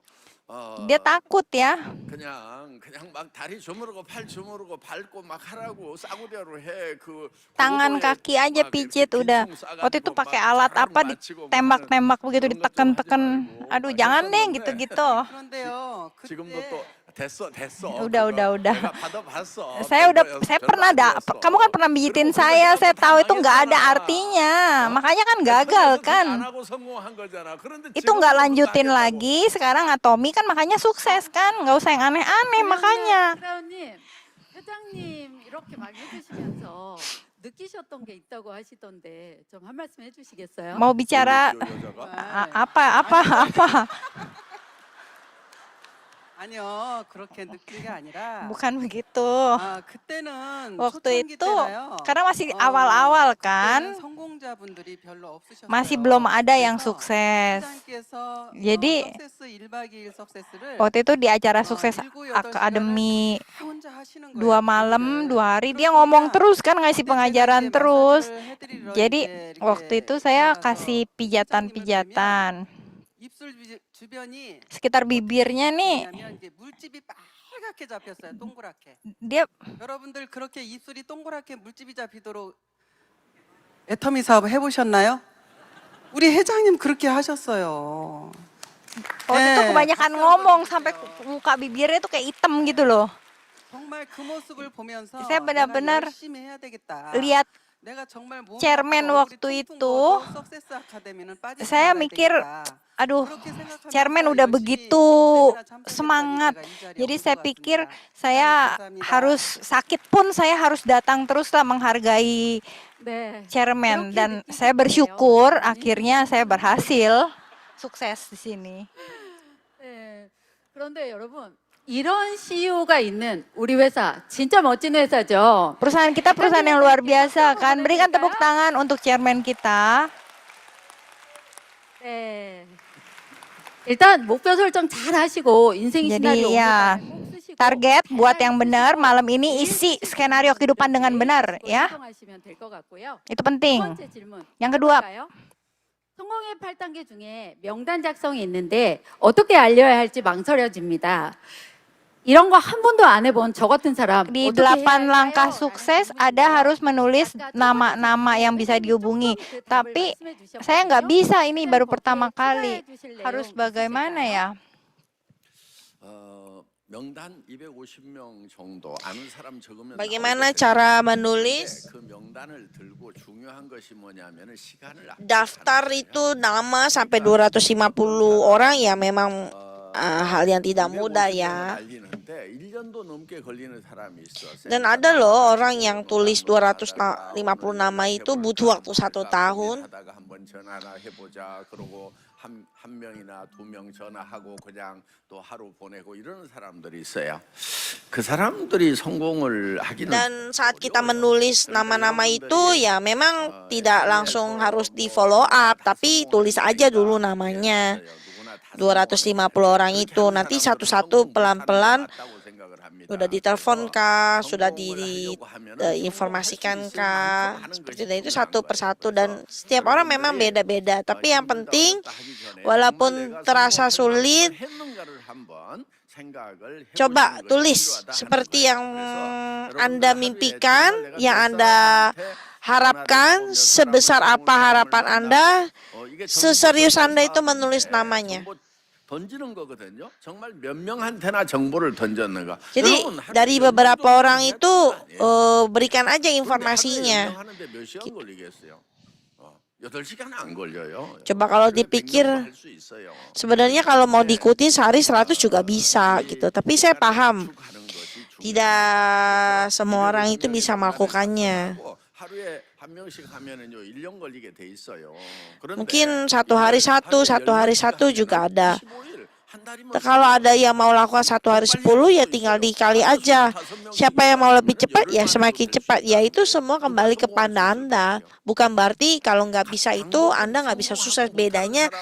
Dia takut ya. 그냥 막 다리 주무르고 팔 주무르고 밟고 막 하라고 싸구려로 해. 그 Tangan 고도에 kaki aja 막 이렇게 pijit udah. 빈총 싸가지고 Waktu itu 막 pakai alat 자랑 apa 맞추고 막 ditembak-tembak begitu 그런 것좀 diteken-teken. 하지 말고. Aduh 막 jangan deh 했었는데 gitu-gitu. 그런데요. 지금도 그때 또 됐어. Udah. 내가 받아봤어. Saya 별거 saya pernah 아니었어. kamu kan pernah mijitin 그리고 saya 그거 tahu itu 다 nggak ada 망했잖아. artinya. Makanya kan gagal 안 kan. 하고 성공한 거잖아. 그런데 Itu 지금은 nggak 그거 lanjutin 하겠다고. lagi. Sekarang Atomi kan makanya sukses kan. Nggak usah yang aneh-aneh makanya. 크라운님, 회장님 이렇게 막 해주시면서 느끼셨던 게 있다고 하시던데 좀 한 말씀 해주시겠어요? Mau bicara 요 여자가 apa? 아니요, 그렇게 느낀 게 아니라 Bukan begitu. 그때는 Waktu 초창기 itu 때라요. karena masih awal-awal 그때는 kan. 성공자분들이 별로 없으셨어요. Masih belum ada yang 그래서 sukses. 회장께서 Jadi, 석세스 1박 2일 석세스를 Waktu itu di acara sukses 7-8 akademi 다 혼자 하시는 거예요. 2 malam 2 hari dia 그러니까 ngomong terus kan ngasih 그때 제가 pengajaran 이제 terus. 마사지를 해드리러 Jadi 이제 waktu 이렇게 itu saya 들어가서 kasih pijatan-pijatan. 입술 주변이 Sekitar bibirnya nih 왜냐면 이제 물집이 빨갛게 잡혔어요. 동그랗게. dia 여러분들 그렇게 입술이 동그랗게 물집이 잡히도록 애터미 사업 해보셨나요? 우리 회장님 그렇게 하셨어요. waktu itu 네, kebanyakan 박수 ngomong 한번 sampai 주세요. muka bibirnya tuh kayak hitam gitu loh. 정말 그 모습을 보면서 Saya benar-benar 내가 열심히 해야 되겠다. Lihat 내가 정말 몸이 chairman 아파서 waktu 얼굴이 itu, 퉁퉁 부어도 석세스 아카데미는 빠지지 saya 말아야 mikir, 되겠다. aduh, 그렇게 생각하면서 chairman udah 열심히 begitu 세미나 참석했더니 semangat. 제가 이 자리에 Jadi 온 saya 것 pikir 같습니다. saya 감사합니다. harus sakit pun saya harus datang terus lah menghargai 네. chairman 그렇게 dan 느끼셨군요. saya bersyukur 네. akhirnya saya berhasil sukses di sini. 네. 그런데 여러분 이런 CEO가 있는 우리 회사 진짜 멋진 회사죠. Perusahaan kita perusahaan yang luar biasa kan. Berikan tepuk tangan untuk chairman kita. 네. 일단 목표 설정 잘 하시고 인생 Jadi 시나리오 ya, 꼭 쓰시고 target 잘 buat yang benar 쓰시고 malam ini 매일 isi 쓰시고 skenario kehidupan dengan 이렇게 benar 그걸 ya. 설정하시면 될 것 같고요. Itu 두 penting. 번째 질문. Yang kedua, 볼까요? 성공의 8단계 중에 명단 작성이 있는데 어떻게 알려야 할지 망설여집니다. 이런 거 한 번도 안 해본 저 같은 사람 Di 어떻게 해야 8 langkah 할까요? sukses 라는 ada 질문인데요. harus menulis 아까 첫 번째 nama-nama yang bisa 질문에서는 dihubungi. 조금 그 답을 Tapi 말씀해 주셨거든요. saya nggak bisa, ini 선생님 baru 거기에 pertama 추가해 kali. 주실 Harus 내용 bagaimana 있으실까요? ya? 명단 250명 정도 아는 사람 적으면 Bagaimana 나오거든요. cara 근데 menulis 그 명단을 들고 중요한 것이 뭐냐면은 시간을 daftar itu nama sampai 250 orang ya memang hal yang tidak mudah ya. 달리는데 1년도 넘게 걸리는 사람이 있어. Dan ada loh orang yang tulis 250 nama itu butuh waktu 1 tahun. 하다가 한번 전화나 해보자. 그러고 한 명이나 2명 전화하고 그냥 또 하루 보내고 이러는 사람들이 있어요. 그 사람들이 성공을 하기는 Dan saat kita menulis nama-nama itu ya memang tidak langsung harus di follow up, tapi tulis aja dulu namanya. 250 orang itu nanti satu-satu pelan-pelan sudah ditelepon kah, sudah diinformasikan kah, seperti itu satu persatu dan setiap orang memang beda-beda. Tapi yang penting walaupun terasa sulit, coba tulis seperti yang Anda mimpikan, yang Anda harapkan, sebesar apa harapan Anda, seserius Anda itu menulis namanya. 던지는 거거든요. 정말 몇 명한테나 정보를 던졌는 거. Jadi dari beberapa orang itu berikan aja informasinya. 하는데 몇 시간 걸리겠어요? 8시간 안 걸려요. Coba kalau dipikir 할수 있어요. sebenarnya kalau mau diikuti sehari 100 juga bisa gitu. Tapi saya paham tidak semua orang itu bisa melakukannya. 하루에 한 명씩 하면은요 1년 걸리게 돼 있어요. Mungkin 1 hari 1, 1 hari 1 juga ada. Kalau ada yang mau lakukan 1 hari 10 ya tinggal dikali aja. Siapa yang mau lebih cepat ya semakin cepat. Ya itu semua kembali kepada Anda. Bukan berarti kalau nggak bisa itu Anda nggak bisa sukses. Bedanya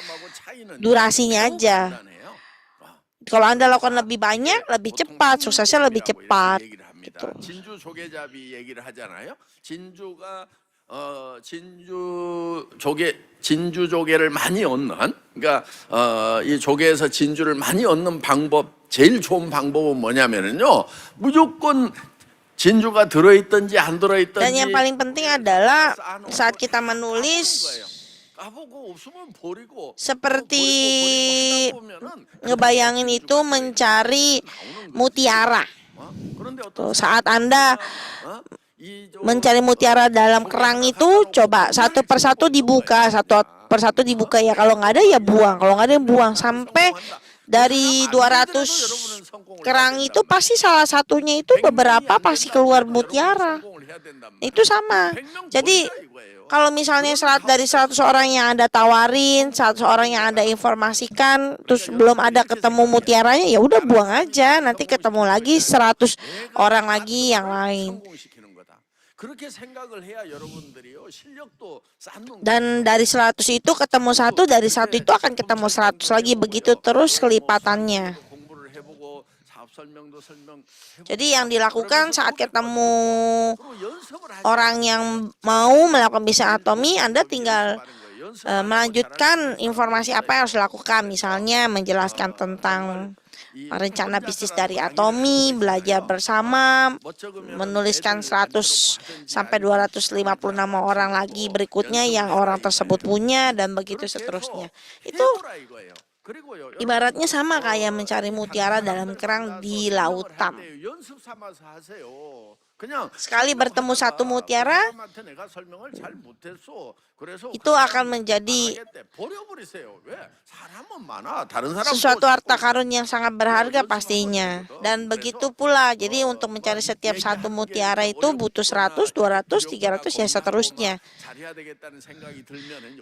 durasinya aja. Kalau Anda lakukan lebih banyak, lebih cepat, suksesnya lebih cepat. gitu. 진주 조개잡이 얘기를 하잖아요. 진주가 진주 조개를 많이 얻는 그러니까 이 조개에서 진주를 많이 얻는 방법 제일 좋은 방법은 뭐냐면은요. 무조건 진주가 들어있든지 안 들어있든지 Dan yang paling penting adalah saat kita menulis seperti ngebayangin itu mencari mutiara. Tuh, saat Anda mencari mutiara dalam kerang itu, coba satu persatu dibuka, satu persatu dibuka ya. Kalau nggak ada ya buang, kalau nggak ada ya buang. Sampai dari 200 kerang itu pasti salah satunya itu beberapa pasti keluar mutiara. Itu sama. Jadi kalau misalnya dari 100 orang yang Anda tawarin, 100 orang yang Anda informasikan, terus belum ada ketemu mutiaranya, ya udah buang aja. Nanti ketemu lagi 100 orang lagi yang lain. Dan dari 100 itu ketemu satu, dari satu itu akan ketemu 100 lagi, begitu terus kelipatannya. Jadi yang dilakukan saat ketemu orang yang mau melakukan bisnis atomi, Anda tinggal melanjutkan informasi apa yang harus dilakukan. Misalnya menjelaskan tentang rencana bisnis dari atomi, belajar bersama, menuliskan 100 sampai 256 orang lagi berikutnya yang orang tersebut punya, dan begitu seterusnya. Itu ibaratnya sama kayak mencari mutiara dalam kerang di lautan. Sekali bertemu satu mutiara, itu akan menjadi sesuatu harta karun yang sangat berharga pastinya. Dan begitu pula, jadi untuk mencari setiap satu mutiara itu butuh 100, 200, 300, ya seterusnya.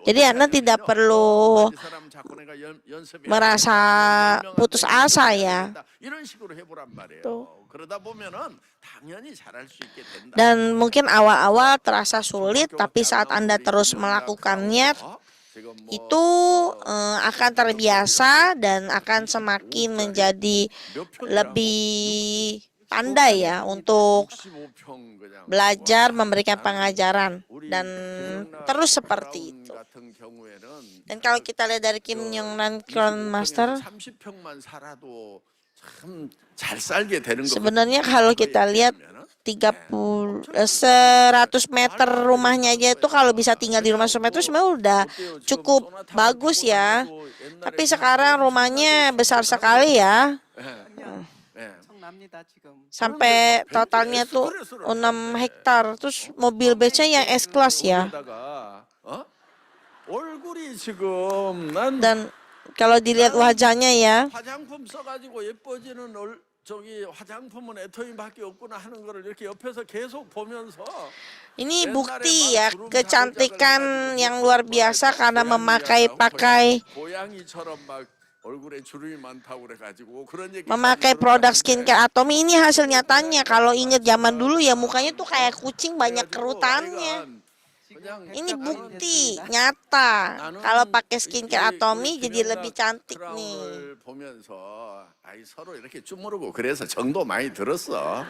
Jadi Anda tidak perlu merasa putus asa ya. Dan mungkin awal-awal terasa sulit, tapi saat Anda terus melakukannya, itu akan terbiasa dan akan semakin menjadi lebih pandai ya untuk belajar, memberikan pengajaran, dan terus seperti itu. Dan kalau kita lihat dari Kim Jong Nam Crown Master, 참 잘 살게 되는 것 Sebenarnya kalau kita lihat 100 meter rumahnya aja itu kalau bisa tinggal di rumah 100 meter sebenarnya udah cukup bagus ya. Tapi sekarang rumahnya besar sekali ya. 엄청납니다 지금. Sampai totalnya tuh 6 hektar. Terus mobil becnya yang S-Class ya. 얼굴이 지금 난 Dan kalau dilihat wajahnya ya, 화장품 써가지고 예뻐지는 저기 화장품은 애터미밖에 없구나 하는 거를 이렇게 옆에서 계속 보면서 ini bukti ya kecantikan yang luar biasa karena memakai 고양이처럼 막 얼굴에 주름이 많다고 그래가지고 그런 얘기 memakai produk skincare Atomy. Ini hasil nyatanya. Kalau inget zaman dulu ya mukanya tuh kayak kucing banyak kerutannya. Ini bukti nyata kalau pakai skincare Atomy jadi lebih cantik nih. 보면서 아이 서로 이렇게 쭈무르고 그래서 정도 많이 들었어.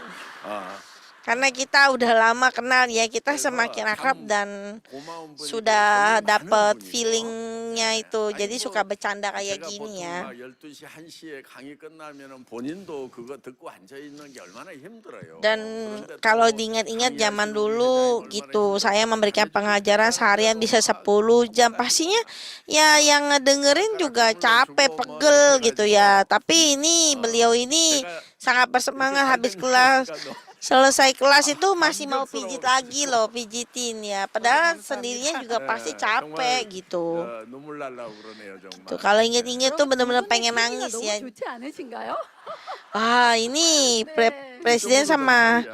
Karena kita udah lama kenal ya, kita semakin akrab dan sudah dapet feelingnya itu. Jadi suka bercanda kayak gini ya. 12시 1시에 강의 끝나면은 본인도 그거 듣고 앉아 있는 게 얼마나 힘들어요. Dan kalau diingat-ingat zaman dulu gitu, saya memberikan pengajaran seharian bisa 10 jam. Pastinya ya yang ngedengerin juga capek, pegel gitu ya. Tapi ini beliau ini sangat bersemangat habis kelas. Selesai kelas itu masih mau pijit lagi loh, pijitin ya. Padahal sendirinya juga pasti capek gitu. 눈물 날라고 그러네요 정말. Tuh, kalau inget-inget tuh bener-bener pengen nangis 너무 ya. 좋지 않으신가요? Wah, ini presiden sama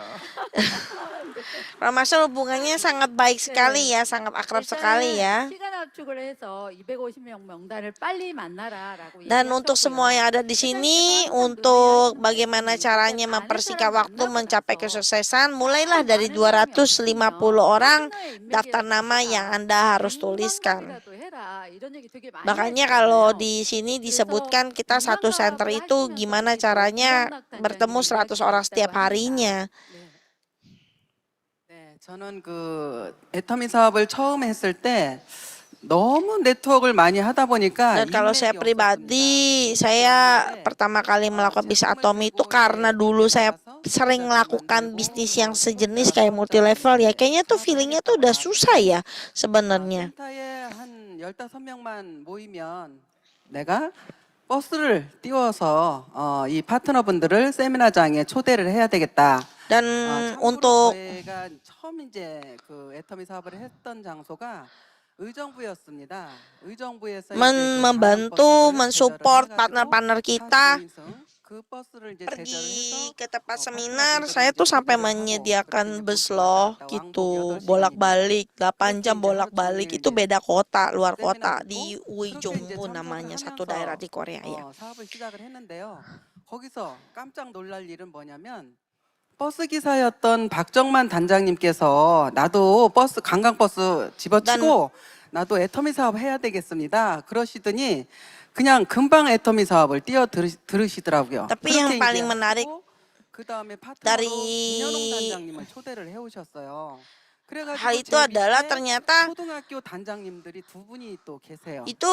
Ramasel hubungannya sangat baik sekali ya, sangat akrab sekali ya. 시간 압축을 해서 250명 명단을 빨리 만나라라고 Dan untuk semua yang ada di sini, untuk bagaimana caranya mempersingkat waktu mencapai kesuksesan, mulailah dari 250 orang daftar nama yang Anda harus tuliskan. Makanya kalau di sini disebutkan kita satu center itu gimana caranya bertemu 100 orang setiap harinya. 네, 저는 그 애터미 사업을 처음 했을 때 너무 네트워크를 많이 하다 보니까 Dan kalau saya pribadi, saya pertama kali melakukan bisnis Atomy itu karena dulu saya sering melakukan bisnis yang sejenis kayak multi level ya. Kayaknya tuh feelingnya tuh udah susah ya sebenarnya. 센터에 한 15명만 모이면 내가 버스를 띄워서 이 파트너분들을 세미나장에 초대를 해야 되겠다. Dan untuk 저희가 처음 이제 그 애터미 사업을 했던 장소가 의정부였습니다. 의정부에서 membantu mensupport partner-partner kita 그 버스를 이제 pergi ke tempat seminar. Saya tuh sampai menyediakan bus loh gitu, bolak-balik 8 jam bolak-balik. Itu beda kota, luar kota di Uijeongbu namanya, satu daerah di Korea ya. 사업을 시작을 했는데요. 거기서 깜짝 놀랄 일은 뭐냐면 버스 기사였던 박정만 단장님께서 나도 버스 관광버스 집어치고 나도 애터미 사업 해야 되겠습니다. 그러시더니 그냥 금방 애터미 사업을 들으시더라고요. Tapi yang paling menarik 그 다음에 파트너로 dari 김현웅 단장님을 초대를 해오셨어요. hal itu adalah ternyata 초등학교 단장님들이 두 분이 또 계세요. itu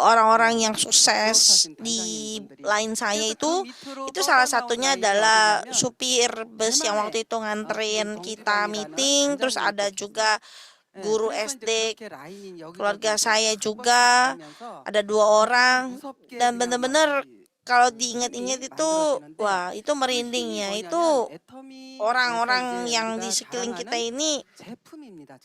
orang-orang yang sukses di lain saya itu salah satunya adalah supir bus yang waktu itu nganterin kita meeting. Terus ada juga guru SD keluarga saya juga, ada 2 orang. Dan benar-benar kalau diingat-ingat itu, wah itu merinding ya. Itu orang-orang yang di sekeliling kita ini 제품입니다.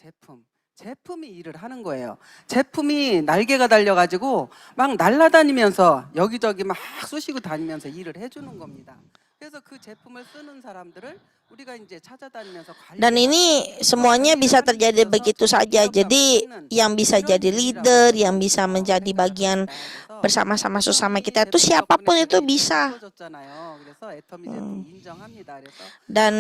제품이 일을 하는 거예요. 제품이 날개가 달려가지고 막 날아다니면서 여기저기 막 쑤시고 다니면서 일을 해주는 겁니다. 그래서 그 제품을 쓰는 사람들을 우리가 이제 찾아다니면서 dan ini semuanya bisa terjadi begitu saja. Jadi yang bisa jadi leader, yang bisa menjadi bagian bersama-sama sesama kita itu siapapun itu bisa. Dan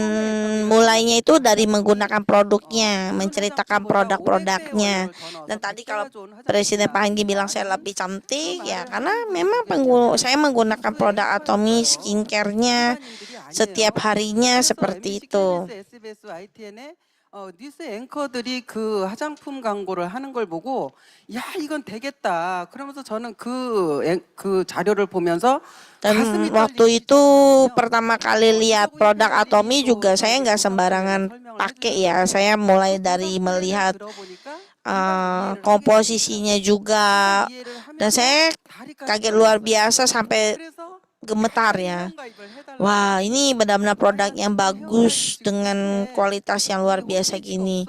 mulainya itu dari menggunakan produknya, menceritakan produk-produknya. Dan tadi kalau Presiden Pak Hanggi bilang saya lebih cantik ya karena memang saya menggunakan produk Atomy skincare-nya setiap harinya seperti itu. SBS ITN에 뉴스 앵커들이 그 화장품 광고를 하는 걸 보고 야 이건 되겠다. 그러면서 저는 그 자료를 보면서 Dan 가슴이 waktu 떨리기 itu 시작했거든요. pertama kali lihat produk Atomi juga saya nggak sembarangan pakai ya. Saya mulai dari melihat komposisinya juga, dan saya kaget luar biasa sampai gemetar ya. Wah, ini benar-benar produk yang bagus dengan kualitas yang luar biasa gini.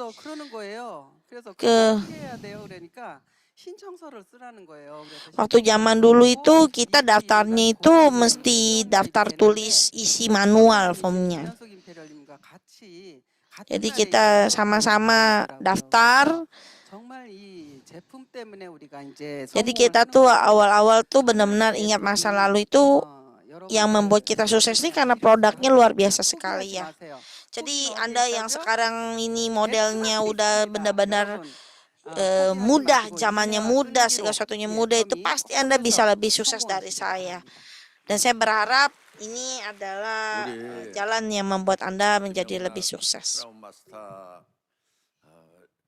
Waktu zaman dulu itu kita daftarnya itu mesti daftar tulis isi manual formnya. Jadi kita sama-sama daftar. Jadi kita tuh awal-awal tuh benar-benar ingat masa lalu itu yang membuat kita sukses ini karena produknya luar biasa sekali ya. Jadi Anda yang sekarang ini modelnya udah benar-benar mudah, zamannya mudah, segala sesuatunya mudah, itu pasti Anda bisa lebih sukses dari saya. Dan saya berharap ini adalah jalan yang membuat Anda menjadi lebih sukses.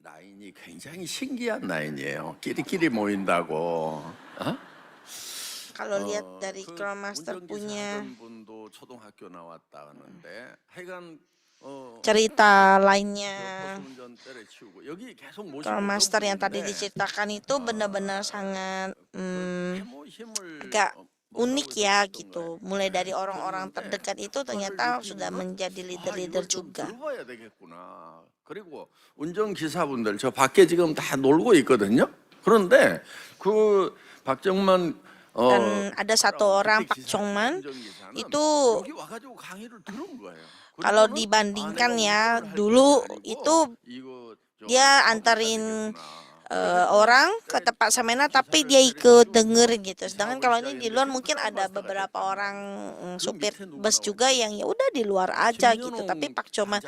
라인이 굉장히 신기한 라인이에요. 끼리끼리 모인다고. Kalau lihat dari Crown Master punya 분도 초등학교 나왔다 하는데 하여간 cerita lainnya, 운전대를 치우고 여기 계속 Crown Master yang tadi diceritakan itu benar-benar sangat agak unik ya gitu. Mulai dari orang-orang terdekat itu ternyata sudah menjadi leader-leader juga. 들어봐야 되겠구나. 그리고 운전기사분들 저 밖에 지금 다 놀고 있거든요. 그런데 그 박정만 Dan ada satu orang, Pak Chongman, itu 여기 와가지고 강의를 들은 거예요. kalau dibandingkan ya, dulu itu dia antarin orang ke tempat seminar tapi dia ikut denger gitu. Sedangkan kalau ini di luar mungkin ada beberapa orang supir bus juga yang ya udah di luar aja gitu. Tapi Pak Chongman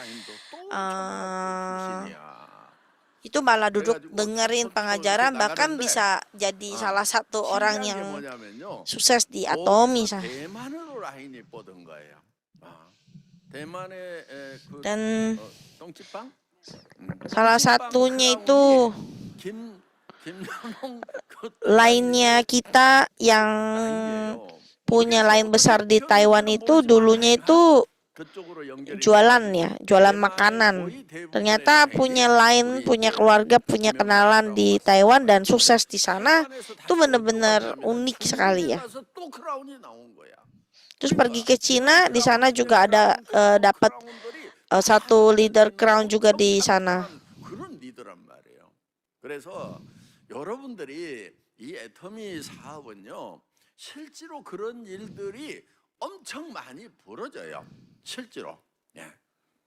itu malah duduk dengerin pengajaran, bahkan bisa jadi salah satu orang yang sukses di Atomi. 대만으로 라인이 뻗은 거예요. 대만의 Dan 똥집빵? salah satunya itu 김연홍 lainnya kita yang punya lain besar di Taiwan itu dulunya itu jualan ya, jualan makanan. Ternyata punya lain, punya keluarga, punya kenalan di Taiwan dan sukses di sana. Itu benar-benar unik sekali ya. Terus pergi ke Cina, di sana juga ada dapat satu leader crown juga di sana. 그런 리더란 말이에요. 그래서 여러분들이 이 애터미 사업은요, 실제로 그런 일들이 엄청 많이 벌어져요. 실제로. 예.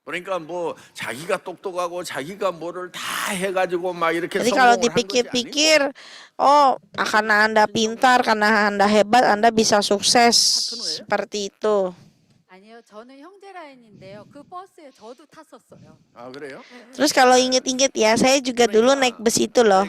그러니까 뭐 자기가 똑똑하고 자기가 뭐를 다 해가지고 막 이렇게 Jadi kalau 성공을 한 것이 dipikir-pikir, oh karena Anda pintar, karena Anda hebat, Anda bisa sukses seperti itu. 아니요, 저는 형제 라인인데요. 그 버스에 저도 탔었어요. 아 그래요? Terus kalau inget-inget ya, saya juga dulu naik bus itu loh.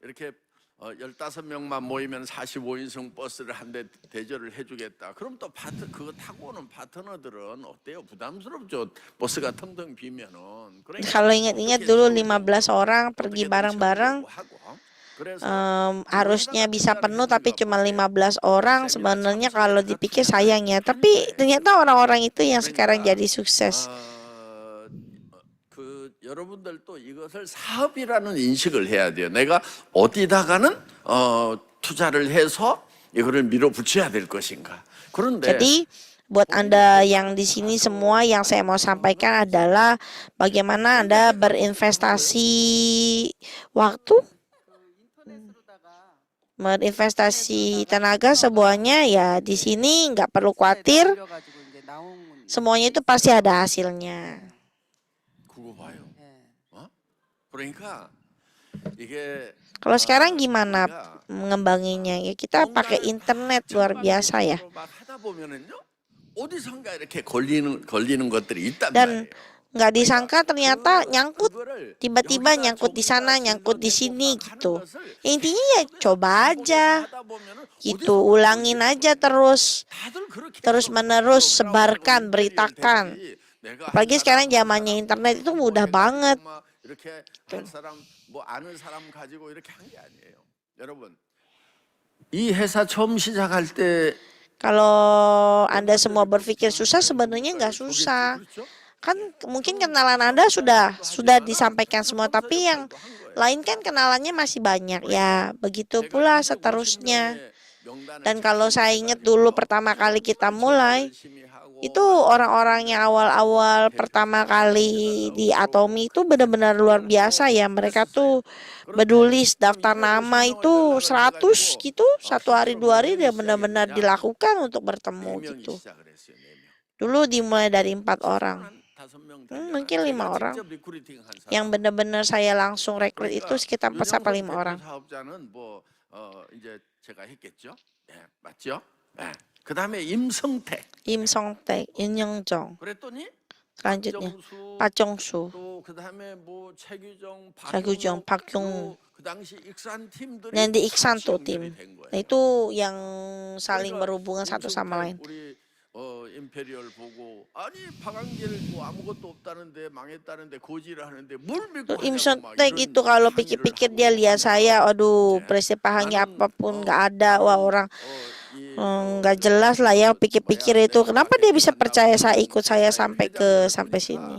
이렇게 15명만 모이면 45인승 버스를 한 대 대절을 해주겠다. 그럼 또 그거 타고 오는 파트너들은 어때요? 부담스럽죠. 버스가 텅텅 비면은. Kalau ingat-ingat dulu 15 orang pergi bareng-bareng, harusnya bisa penuh tapi cuma 15 orang. Sebenarnya kalau dipikir sayang ya, tapi ternyata orang-orang itu yang sekarang jadi sukses. 여러분들도 이것을 사업이라는 인식을 해야 돼요. 내가 어디다가는 투자를 해서 이거를 밀어붙여야 될 것인가. 그런데 Jadi buat Anda yang di sini semua, yang saya mau sampaikan adalah bagaimana Anda berinvestasi waktu, berinvestasi tenaga, semuanya ya di sini nggak perlu khawatir, semuanya itu pasti ada hasilnya. 그거 봐요. 그러니까 이게 Kalau sekarang gimana mengembanginya? Ya kita pakai internet luar biasa ya. 하다 보면은요, 어디선가 이렇게 걸리는 것들이 있단 Dan 말이에요. nggak disangka ternyata nyangkut, tiba-tiba nyangkut di sana, nyangkut di sini gitu. Intinya ya coba aja gitu, ulangin aja terus menerus, sebarkan, beritakan. Apalagi sekarang zamannya internet itu mudah banget. 이렇게 할 사람 뭐 아는 사람 가지고 이렇게 한 게 아니에요. 여러분, 이 회사 처음 시작할 때 Kalau Anda semua berpikir susah, sebenarnya nggak susah. Kan mungkin kenalan Anda sudah disampaikan semua, tapi yang lain kan kenalannya masih banyak ya. Begitu pula seterusnya. Dan kalau saya ingat dulu pertama kali kita mulai, itu orang-orang yang awal-awal pertama kali di Atomi itu benar-benar luar biasa ya. Mereka tuh menulis daftar nama itu 100 gitu, 1 hari 2 hari dia benar-benar dilakukan untuk bertemu gitu. Dulu dimulai dari 4 orang. Mungkin 5 orang. Yang benar-benar saya langsung rekrut itu sekitar 4-5 orang. 사업자는 뭐 이제 제가 했겠죠. 예, 맞죠? 예. 그다음에 임성택. Im Song-taek, In Young-jong. 그랬더니 Selanjutnya 박정수, Pak Jong-su, 또 그다음에 뭐 최규정, Chae-gyung, Park 박용호, Kyung, 그 당시 익산 팀들이 dan di Iksan 같이 tuh 연결이 tim. 된 거예요. Nah itu yang saling 그러니까 berhubungan satu sama lain. 우리 임페리얼 보고 아니 박한길 뭐 아무것도 없다는데 망했다는데 고지를 하는데 뭘 믿고 Im 하냐고 막 Song-taek 이런 itu kalau 항의를 pikir-pikir 하고 dia lihat saya, aduh 예. prestasinya 나는, apapun nggak ada, wah orang 이 nggak jelas lah ya pikir-pikir 뭐야, itu. 내가 Kenapa dia bisa 만나고 percaya saya 만나고 ikut saya 회사의 sampai 회장들을 sampai 보니까, sini?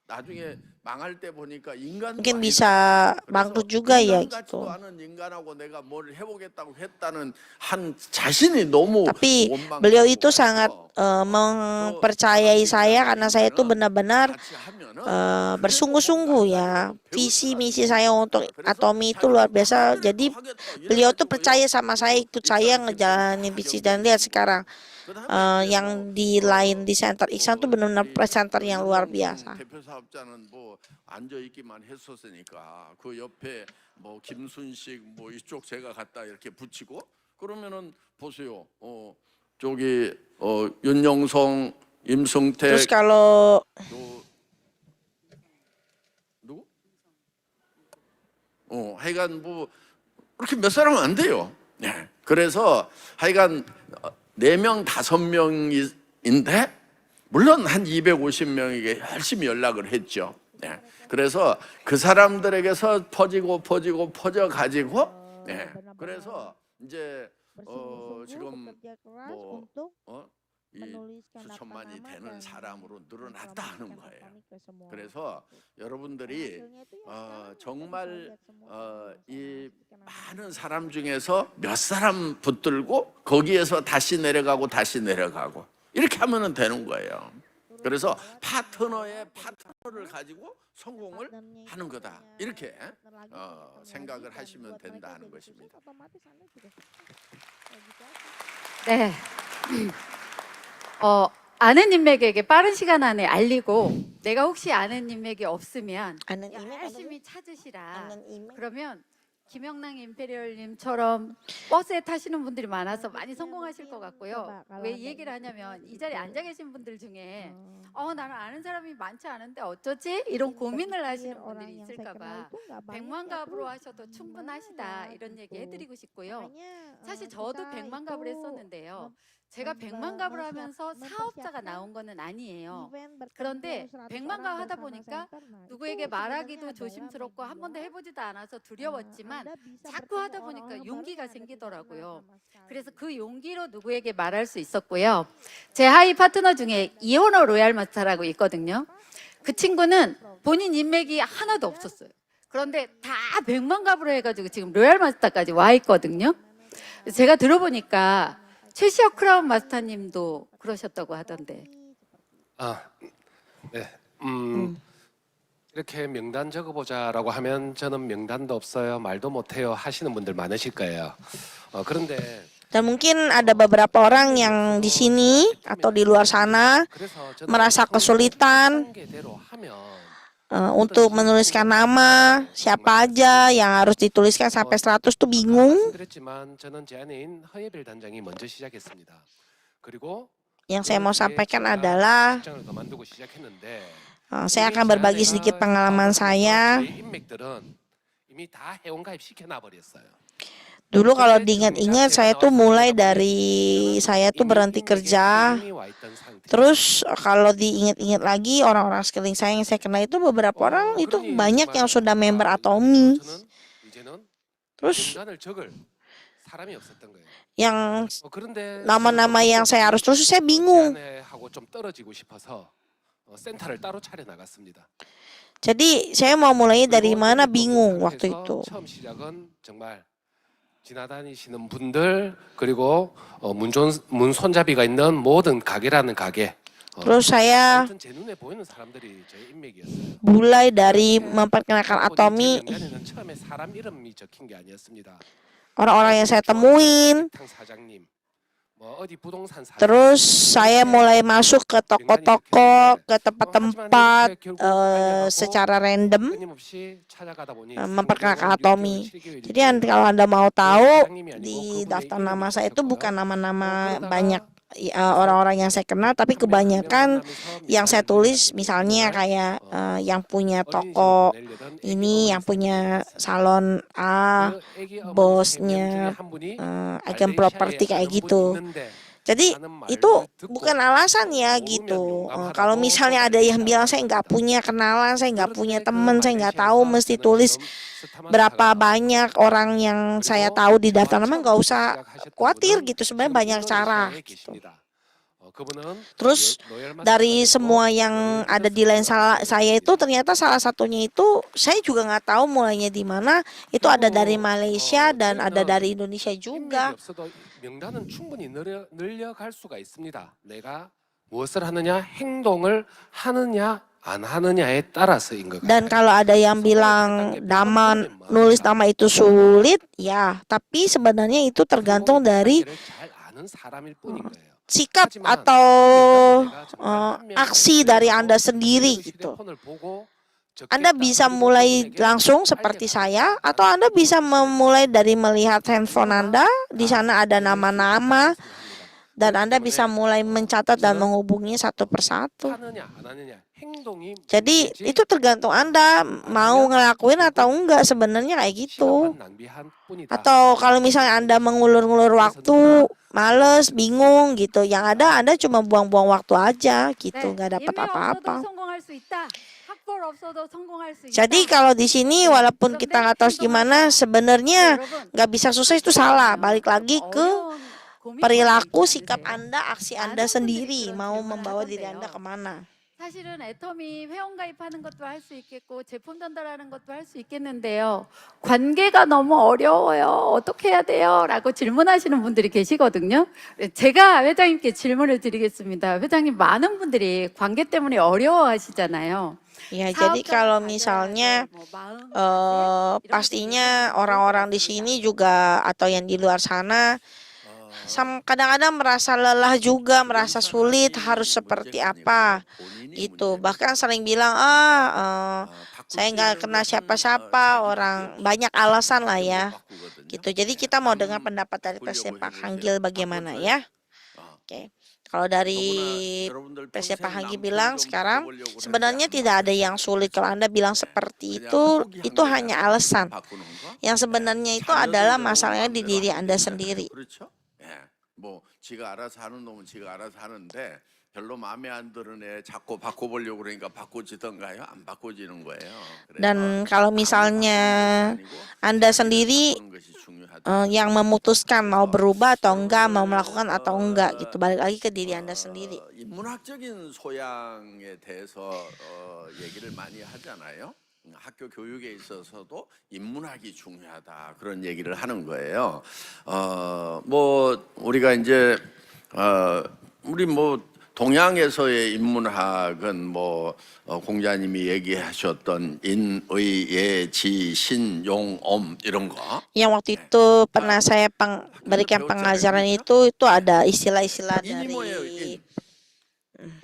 나중에 망할 때 보니까 인간도 Mungkin 아니다. bisa bangkrut juga ya 인간 같지도 gitu. 않은 인간하고 내가 뭘 해보겠다고 했다는 한 자신이 너무 Tapi 원망하고 beliau itu sangat 그래서 mempercayai saya karena saya itu benar-benar 같이 하면은 bersungguh-sungguh ya. Visi misi saya untuk Atomi itu luar biasa. Jadi beliau tuh percaya sama saya, ikut saya ngejalanin visi, dan lihat sekarang yang di lain di center Iksan tuh benar-benar presenter yang luar biasa. 대표 사업자는 뭐 앉아 있기만 했었으니까 그 옆에 뭐 김순식 뭐 이쪽 제가 갖다 이렇게 붙이고 그러면은 보세요. 저기 윤영성, 임성택 Terus kalau 또 누구? 하여간 뭐 그렇게 몇 사람은 안 돼요. 네. 그래서 하여간 4명, 5명인데 물론 한 250명에게 열심히 연락을 했죠. 네. 그래서 그 사람들에게서 퍼져 가지고 네. 그래서 이제 지금 이 수천만이 되는 사람으로 늘어났다 하는 거예요. 그래서 여러분들이 정말 이 많은 사람 중에서 몇 사람 붙들고 거기에서 다시 내려가고 이렇게 하면 되는 거예요. 그래서 파트너를 가지고 성공을 하는 거다. 이렇게 생각을 하시면 된다 하는 것입니다. 네. 아는 인맥에게 빠른 시간 안에 알리고 내가 혹시 아는 인맥이 없으면 아는 인맥, 열심히 찾으시라. 아는 인맥? 그러면 김영랑 임페리얼님처럼 버스에 타시는 분들이 많아서 많이 성공하실 것 같고요. 왜 이 얘기를 하냐면 이 자리에 앉아 계신 분들 중에 나는 아는 사람이 많지 않은데 어쩌지? 이런 고민을 하시는 분들이 있을까봐 백만갑으로 하셔도 충분하시다 이런 얘기 해드리고 싶고요. 사실 저도 백만갑을 했었는데요. 제가 백만갑을 하면서 사업자가 나온 거는 아니에요. 그런데 백만갑 하다 보니까 누구에게 말하기도 조심스럽고 한 번도 해보지도 않아서 두려웠지만 자꾸 하다 보니까 용기가 생기더라고요. 그래서 그 용기로 누구에게 말할 수 있었고요. 제 하이 파트너 중에 이호너 로얄 마스터라고 있거든요. 그 친구는 본인 인맥이 하나도 없었어요. 그런데 다 백만갑으로 해가지고 지금 로얄 마스터까지 와 있거든요. 제가 들어보니까 최시혁 크라운 마스터님도 그러셨다고 하던데. 네. 이렇게 명단 적어보자라고 하면 저는 명단도 없어요, 말도 못해요 하시는 분들 많으실 거예요. 그런데 dan mungkin ada beberapa orang yang di sini atau di luar sana merasa kesulitan untuk menuliskan nama siapa aja yang harus dituliskan sampai 100 tuh bingung. 말씀드렸지만 저는 제 아내인 허예별 단장이 먼저 시작했습니다. 그리고 Yang saya mau sampaikan adalah 직장을 그만두고 시작했는데 saya akan berbagi sedikit pengalaman saya. 저희 인맥들은 이미 다 회원가입 시켜놔 버렸어요. Dulu kalau diingat-ingat saya tuh mulai dari saya tuh berhenti kerja Terus kalau diingat-ingat lagi orang-orang sekeliling saya yang saya kenal itu beberapa orang itu 그러니 banyak yang 정말 sudah member 이거 Atomi. 저는 이제는 Terus 인간을 적을 사람이 없었던 거예요. yang 그런데 nama-nama yang saya harus terus saya bingung. 제안하고 좀 떨어지고 싶어서 센터를 따로 차려 나갔습니다. Jadi saya mau mulainya dari 그리고 mana 여기 또 bingung 그 waktu 상황에서 itu. 처음 시작은 정말 지나다니시는 분들 그리고 문 손잡이가 있는 모든 가게라는 가게. Terus saya 아무튼 제 눈에 보이는 사람들이 제 인맥이었어요. mulai dari memperkenalkan Atomi 명단에는 처음에 사람 이름이 적힌 게 아니었습니다. orang-orang yang saya temuin. 식당 사장님, 뭐 어디 부동산 사장님. Terus saya mulai masuk ke toko-toko, ke tempat-tempat secara random 끊임없이 찾아가다 보니 memperkenalkan Atomi. Jadi kalau Anda mau tahu di daftar nama saya itu bukan nama-nama banyak orang-orang yang saya kenal, tapi kebanyakan yang saya tulis misalnya kayak yang punya toko ini, yang punya salon A, bosnya agen properti kayak gitu. Jadi itu bukan alasan ya gitu. Kalau misalnya ada yang bilang saya nggak punya kenalan, saya nggak punya teman, saya nggak tahu mesti tulis berapa banyak orang yang saya tahu di daftar nama, nggak usah khawatir gitu. Sebenarnya banyak cara gitu. Terus dari semua yang ada di line saya itu ternyata salah satunya itu saya juga nggak tahu mulainya di mana. Itu ada dari Malaysia dan ada dari Indonesia juga. 명단은 충분히 늘려갈 수가 있습니다. 내가 무엇을 하느냐, 행동을 하느냐, 안 하느냐에 따라서인 것 같아요. Dan kalau ada yang bilang nulis nama itu sulit, ya, tapi sebenarnya itu tergantung dari 잘 아는 사람일 뿐인 거예요. sikap atau aksi dari Anda sendiri gitu. Anda bisa mulai langsung seperti saya, atau Anda bisa memulai dari melihat handphone Anda, di sana ada nama-nama, dan Anda bisa mulai mencatat dan menghubungi satu persatu. 하느냐, 안 하느냐, 행동이 Jadi itu tergantung Anda mau ngelakuin atau enggak, sebenarnya kayak gitu. 시간만 낭비한 뿐이다. Atau kalau misalnya Anda mengulur-ngulur waktu, males, bingung gitu, yang ada Anda cuma buang-buang waktu aja gitu, nggak dapat apa-apa. Jadi kalau di sini walaupun kita nggak tahu gimana, sebenarnya nggak bisa susah itu salah. Balik lagi ke perilaku, sikap Anda, aksi Anda sendiri mau membawa diri Anda kemana. 사실은 애터미 회원 가입하는 것도 할 수 있겠고 제품 전달하는 것도 할 수 있겠는데요. 관계가 너무 어려워요. 어떻게 해야 돼요? 라고 질문하시는 분들이 계시거든요. 제가 회장님께 질문을 드리겠습니다. 회장님, 많은 분들이 관계 때문에 어려워하시잖아요. Ya, jadi kalau misalnya pastinya orang-orang di sini juga atau yang di luar sana kadang-kadang merasa lelah juga, merasa sulit harus seperti apa gitu. Bahkan sering bilang saya nggak kenal siapa-siapa, orang banyak alasan lah ya gitu. Jadi kita mau dengar pendapat dari Presiden Pak Hangil bagaimana ya. Oke. Kalau dari Presiden Pak Hangil bilang sekarang sebenarnya tidak ada yang sulit. Kalau Anda bilang seperti itu hanya alasan. Yang sebenarnya itu adalah masalahnya di diri Anda sendiri. 뭐 지가 알아서 하는 놈은 지가 알아서 하는데 별로 마음에 안 드는 애 자꾸 바꿔보려고 그러니까 바꿔지던가요? 안 바꿔지는 거예요. Dan kalau misalnya Anda sendiri yang memutuskan mau berubah atau enggak, mau melakukan atau enggak gitu, balik lagi ke diri Anda sendiri. 인문학적인 소양에 대해서 얘기를 많이 하잖아요. 학교 교육에 있어서도 인문학이 중요하다 그런 얘기를 하는 거예요. 뭐 우리가 이제 우리 뭐 동양에서의 인문학은 뭐 공자님이 얘기하셨던 인의 예지 신용 엄 이런 거. Yang waktu itu pernah saya berikan pengajaran itu ada istilah-istilah dari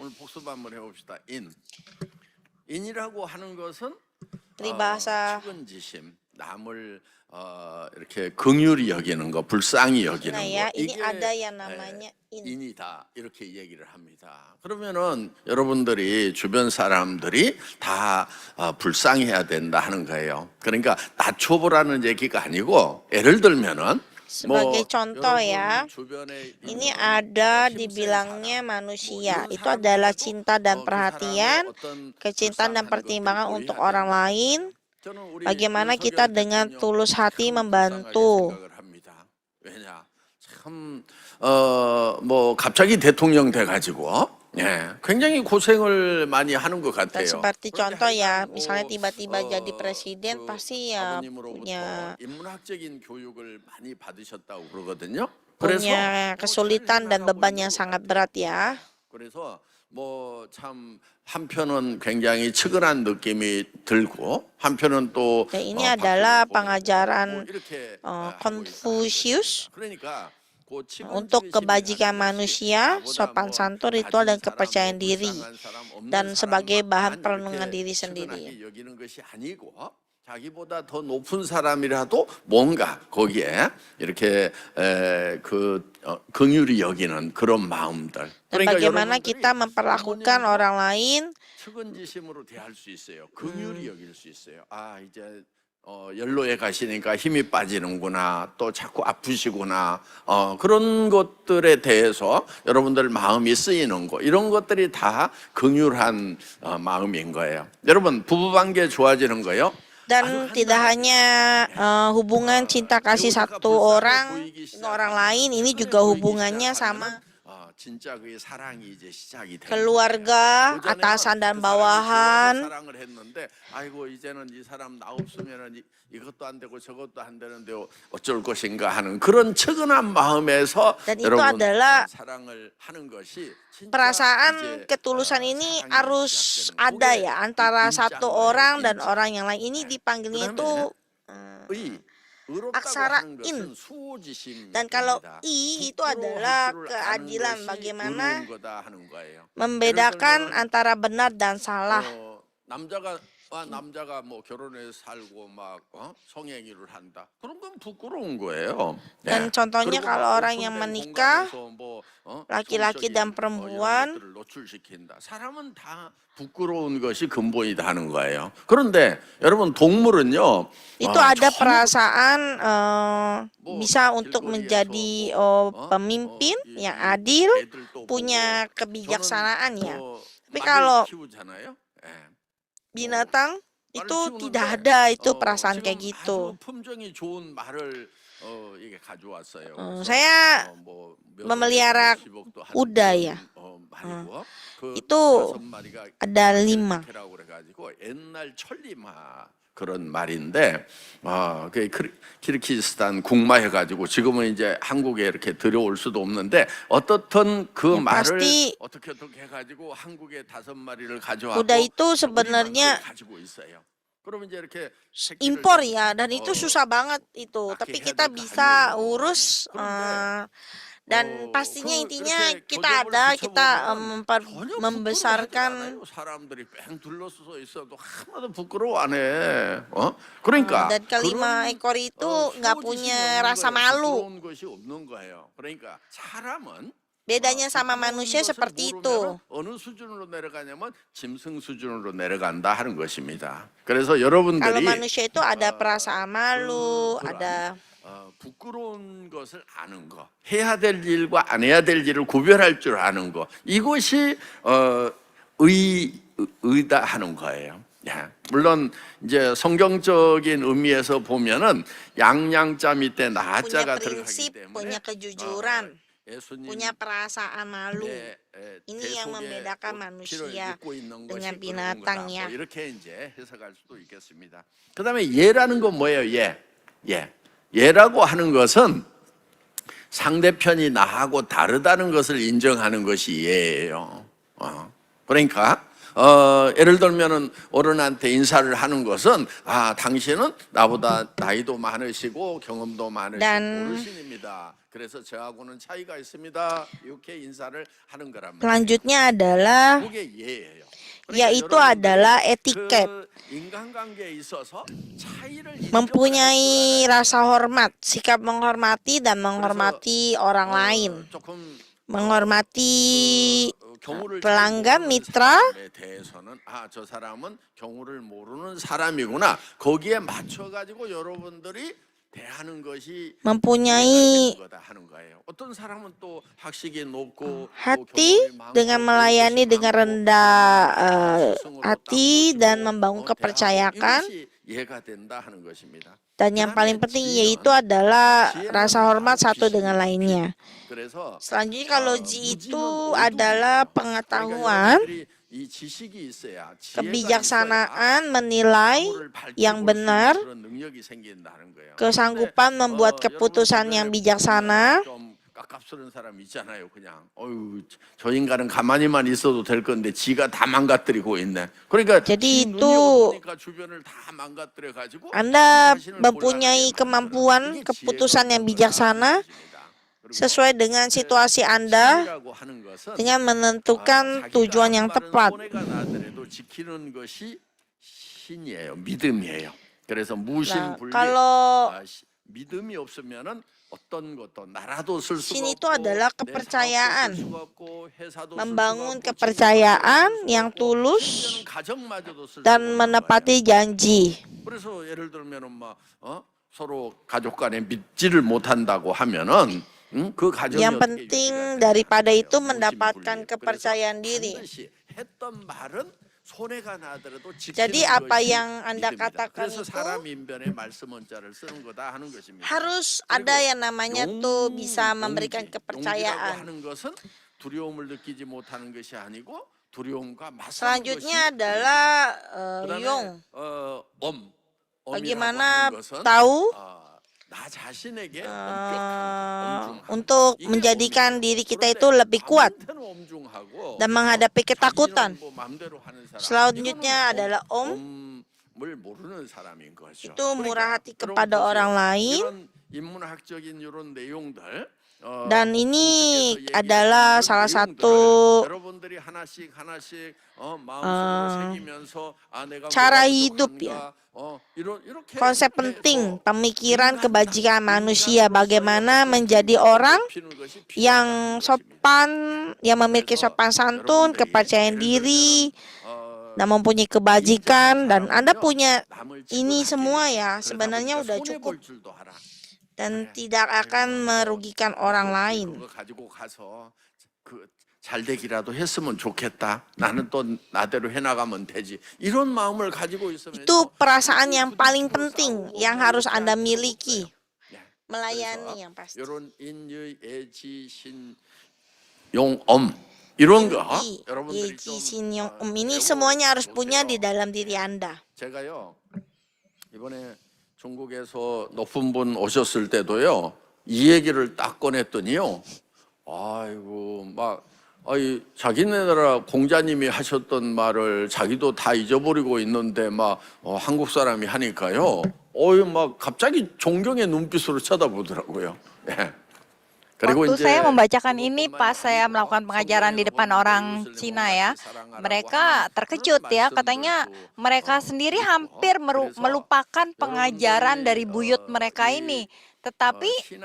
오늘 복습 한번 해봅시다. 인이라고 하는 것은 peribahasa 측은지심, 남을 이렇게 긍휼히 여기는 거, 불쌍히 여기는 nah ya, 거. ini ada yang namanya 인이다 이렇게 얘기를 합니다. 그러면은 여러분들이 주변 사람들이 다 불쌍해야 된다 하는 거예요. 그러니까 낮춰보라는 얘기가 아니고 예를 들면은 Sebagai contoh 여러분 ya, 주변에 ini 있는 ada 힘센 dibilangnya 사람, manusia. 이런 Itu adalah 사람들에도 cinta dan 그 perhatian, 사람의 어떤 kecintaan dan 불쌍한 것들을 pertimbangan untuk 보여야 orang 된다. lain. 저는 우리 Bagaimana kita 윤석열 dengan 대통령 tulus hati 참 불쌍하게 membantu. 생각을 합니다. 왜냐? 참 뭐 갑자기 대통령 돼가지고 굉장히 고생을 많이 하는 것 Dan 같아요. seperti 그런데 contoh ya, 항상 misalnya tiba-tiba jadi 그 presiden pasti ya 아버님으로부터 punya 인문학적인 교육을 많이 받으셨다고 그러거든요. punya kesulitan dan 잘 beban 해나가고 yang 있는 것 sangat 같아요. berat ya. 그래서 뭐 참 한편은 굉장히 측은한 느낌이 들고 한편은 또 Dan ini adalah 뭐 pengajaran 이렇게 Confucius 그러니까 그 untuk kebajikan manusia, sopan santun, ritual, dan kepercayaan diri, dan sebagai bahan perenungan diri sendiri. 여기는 것이 아니고 자기보다 더 높은 사람이라도 뭔가 거기에 이렇게 긍휼히 여기는 그런 마음들. Dan bagaimana kita memperlakukan orang lain 측은지심으로 대할 수 있어요. 긍휼히 여길 수 있어요. 아 이제 연로에 가시니까 힘이 빠지는구나. 또 자꾸 아프시구나. 그런 것들에 대해서 여러분들 마음이 쓰이는 거 이런 것들이 다 긍휼한 마음인 거예요. 여러분 부부관계 좋아지는 거요. dan tidak hanya hubungan cinta kasih satu orang dengan orang lain, ini juga hubungannya sama 진짜 그 사랑이 이제 시작이 돼. keluarga, atasan dan bawahan. 사랑을 했는데 아이고 이제는 이 사람 나 없으면은 이것도 안 되고 저것도 안 되는데 어쩔 것인가 하는 그런 측은한 마음에서 Dan itu 여러분 adalah 사랑을 하는 것이 진짜 perasaan 이제, ketulusan ini 사랑이 harus 시작되는 ada 그게 ya antara 인자인 satu 거예요, orang dan 인자. orang yang lain. Ini dipanggilnya itu 의, 의롭다고 aksara 하는 in. 것은 수호지심입니다. Dan kalau i itu adalah 부끄러울 줄 아는 keadilan, 것이 bagaimana 의로운 거다 하는 거예요. membedakan 예를 들면, antara benar dan salah. 남자가 뭐 결혼해서 살고 막 성행위를 한다. 그런 건 부끄러운 거예요. Dan contohnya 그리고 kalau 막 orang yang 오픈된 menikah, 공간에서 뭐, laki-laki dan 성적인, perempuan, 이런 것들을 노출시킨다. 사람은 다 부끄러운 것이 근본이다 하는 거예요. 그런데 여러분 동물은요. itu ada 전혀 perasaan 뭐 bisa untuk 길거리에서 menjadi 뭐, pemimpin 이 yang adil, 애들도 punya 보고. kebijaksanaan ya. 저는 Tapi 말을 kalau 키우잖아요. 예. binatang 말을 itu 키우는데, tidak ada itu perasaan 지금 kayak gitu. 아주 품종이 좋은 말을 이게 가져왔어요. 그래서, saya 뭐 memelihara 몇십억도 하는 kuda 그런, ya. 말이고, 그 itu 5마리가 ada 5. 라고 그래가지고 옛날 천리마 그런 말인데 그 키르기스탄 국마해가지고 지금은 이제 한국에 이렇게 들여올 수도 없는데 어떻든 그 Ya, 말을 pasti 어떻게 해가지고 한국에 5마리를 가져와고 kuda itu sebenarnya 가지고 있어요. 그러면 이제 이렇게 impor ya, dan itu susah banget itu. Tapi kita bisa urus dan pastinya intinya kita ada, kita membesarkan 사람들이 뺑 둘러서 있어도 하나도 부끄러워 안 해. 그러니까 dan kelima ekor itu nggak punya rasa malu. 부끄러운 것이 없는 거예요. 그러니까 사람은 Bedanya sama manusia seperti itu. 어느 수준으로 내려가냐면 짐승 수준으로 내려간다 하는 것입니다. 그래서 여러분들이 Kalau manusia itu ada perasaan malu, 그런, ada 부끄러운 것을 아는 거, 해야 될 일과 안 해야 될 일을 구별할 줄 아는 거, 이것이 의다 하는 거예요. 물론 이제 성경적인 의미에서 보면은 양양자 밑에 punya 나자가 들어가기 prinsip, 때문에 punya kejujuran, 예수님 punya perasaan malu. Ini yang 대속의 membedakan 피를 manusia 입고 있는 dengan 것이 binatang 그런 ya. 거다. 뭐 이렇게 이제 해석할 수도 있겠습니다. 그다음에 예라는 건 뭐예요? 예라고 하는 것은 상대편이 나하고 다르다는 것을 인정하는 것이 예예요. 그러니까 예를 들면은 어른한테 인사를 하는 것은 당신은 나보다 나이도 많으시고 경험도 많으시고 어르신입니다. 그래서 저하고는 차이가 있습니다. 이렇게 인사를 하는 거란 말이에요. Selanjutnya adalah 그게 예예요. yaitu adalah etiket, 인간관계에 있어서 차이를 mempunyai rasa hormat, sikap menghormati dan menghormati orang lain, 조금 menghormati 경우를 pelanggan, 잘 모르는 mitra. 사람에 대해서는 저 사람은 경우를 모르는 사람이구나. 거기에 맞춰 가지고 여러분들이 대하는 것이 mempunyai 이해가 되는 거다 하는 거예요. 어떤 사람은 또 학식이 높고 또 hati 경험이 많고 dengan 또 melayani 뜻이 dengan 많고 rendah 그러면 스승으로 hati 딱 dan 모시고 membangun 대하고 kepercayaan. 이것이 이해가 된다 하는 것입니다. Dan yang 그다음에 paling penting 지혜는, yaitu adalah 지혜는 rasa hormat 바로 satu dengan 빛입니다. lainnya. 그래서 Selanjutnya kalau ji 무지는 itu 어둠이에요. adalah 그러니까 pengetahuan, 여러분들이 이 지식이 있어야 지혜가 있어야 kebijaksanaan menilai 사고를 밝히고 yang 볼 수 있는 benar, 그런 능력이 생긴다는 거예요. kesanggupan membuat keputusan yang bijaksana. 좀 깝깝스러운 사람 있잖아요. 그냥 어유 저 인간은 가만히만 있어도 될 건데 지가 다 망가뜨리고 있네. 그러니까 Jadi 지 눈이 itu 어두우니까 주변을 다 망가뜨려 가지고 Anda mempunyai kemampuan keputusan yang bijaksana sesuai dengan situasi Anda dengan menentukan tujuan yang tepat. 손해가 나더라도 지키는 것이 신이에요. 믿음이에요. 그래서 Nah, 무신불리 kalau 믿음이 없으면은 어떤 것도 나라도 쓸 수가 sin itu 없고 adalah 내 kepercayaan. 사업도 쓸 수가 없고 회사도 쓸 Membangun 수가 없고 kepercayaan 친구도 쓸 수가 yang 없고, tulus 심지어는 가정마저도 쓸 수가 dan 없는 menepati 거예요. janji. 그래서 예를 들면은 막 서로 가족 간에 믿지를 못한다고 하면은 그 가정이 Yang 어떻게 penting 유지가 daripada 되느냐예요. itu 무신불리. mendapatkan 그래서 kepercayaan diri. 반드시 했던 말은 손해가 나더라도 지키는 Jadi apa 것이 yang Anda 믿음이다. katakan 그래서 itu 사람 인변에 말씀 원자를 쓰는 거다 하는 것입니다. harus ada yang namanya tuh bisa memberikan 용기라고 kepercayaan. 하는 것은 두려움을 느끼지 못하는 것이 아니고 두려움과 맞서는 것이 Selanjutnya adalah 그다음에 yung. 엄이라고 Bagaimana 하는 것은 tahu 나 자신에게 엄격한 엄중함. untuk 이게 menjadikan 엄이에요. diri kita 그런데 itu lebih kuat 마음대로 엄중하고 dan menghadapi 자기는 ketakutan. 뭐 마음대로 하는 사람. Selanjutnya 이거는 adalah 엄을 모르는 사람인 거죠. itu murah hati 여러분 kepada 보세요. orang lain. 이런 인문학적인 이런 내용들 Dan ini 공책에서 adalah 얘기하는 salah 이런 satu 내용들을 여러분들이 하나씩 마음속으로 새기면서 내가 cara 뭐가 hidup 부족한가, 이렇게 konsep 해서 penting pemikiran kebajikan manusia, bagaimana menjadi orang 높이는 것이 yang 필요하다는 것입니다. sopan, yang memiliki sopan santun, kepercayaan diri, dan mempunyai kebajikan, dan Anda punya ini semua ya sebenarnya udah cukup dan tidak akan merugikan orang lain. 그거 가지고 가서 잘 되기라도 했으면 좋겠다. 나는 또 나대로 해나가면 되지. 이런 마음을 가지고 있으면 Itu perasaan yang paling penting yang harus Anda miliki. Melayani yang pasti. 이런 인의 애지신 용엄 이런 거 여러분들이 좀 Yeji ini semuanya harus punya di dalam diri Anda. 제가요 이번에 중국에서 높은 분 오셨을 때도요 이 얘기를 딱 꺼냈더니요 아이고 막 자기네 나라 공자님이 하셨던 말을 자기도 다 잊어버리고 있는데 막 한국 사람이 하니까요 막 갑자기 존경의 눈빛으로 쳐다보더라고요. 예. Waktu saya membacakan ini pas saya melakukan pengajaran di depan orang Cina ya, mereka terkejut ya, katanya mereka sendiri hampir melupakan pengajaran dari buyut mereka ini. Tetapi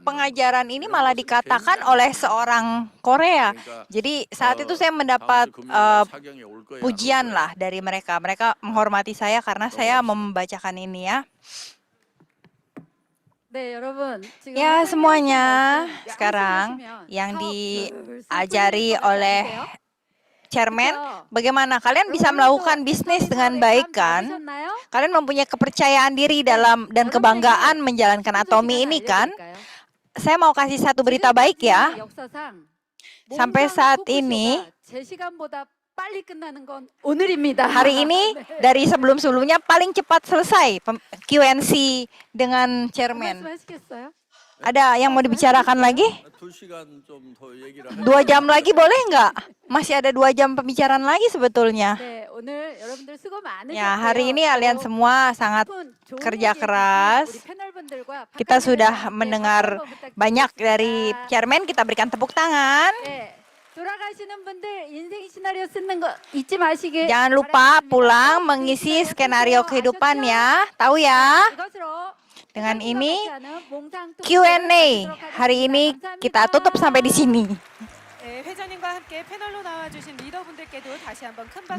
pengajaran ini malah dikatakan oleh seorang Korea. Jadi saat itu saya mendapat pujian lah dari mereka. Mereka menghormati saya karena saya membacakan ini ya. Ya semuanya sekarang yang diajari oleh Chairman, bagaimana kalian bisa melakukan bisnis dengan baik kan? Kalian mempunyai kepercayaan diri dalam dan kebanggaan menjalankan Atomy ini kan? Saya mau kasih satu berita baik ya. Sampai saat ini hari ini dari sebelum-sebelumnya paling cepat selesai Q&C dengan Chairman. Ada yang mau dibicarakan lagi? 2 jam lagi boleh nggak? Masih ada 2 jam pembicaraan lagi sebetulnya. Ya, hari ini kalian semua sangat kerja keras. Kita sudah mendengar banyak dari Chairman, kita berikan tepuk tangan. Jangan lupa pulang mengisi skenario kehidupan ya. Tahu ya? Dengan ini Q&A hari ini kita tutup sampai di sini.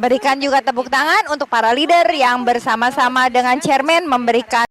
Berikan juga tepuk tangan untuk para leader yang bersama-sama dengan Chairman memberikan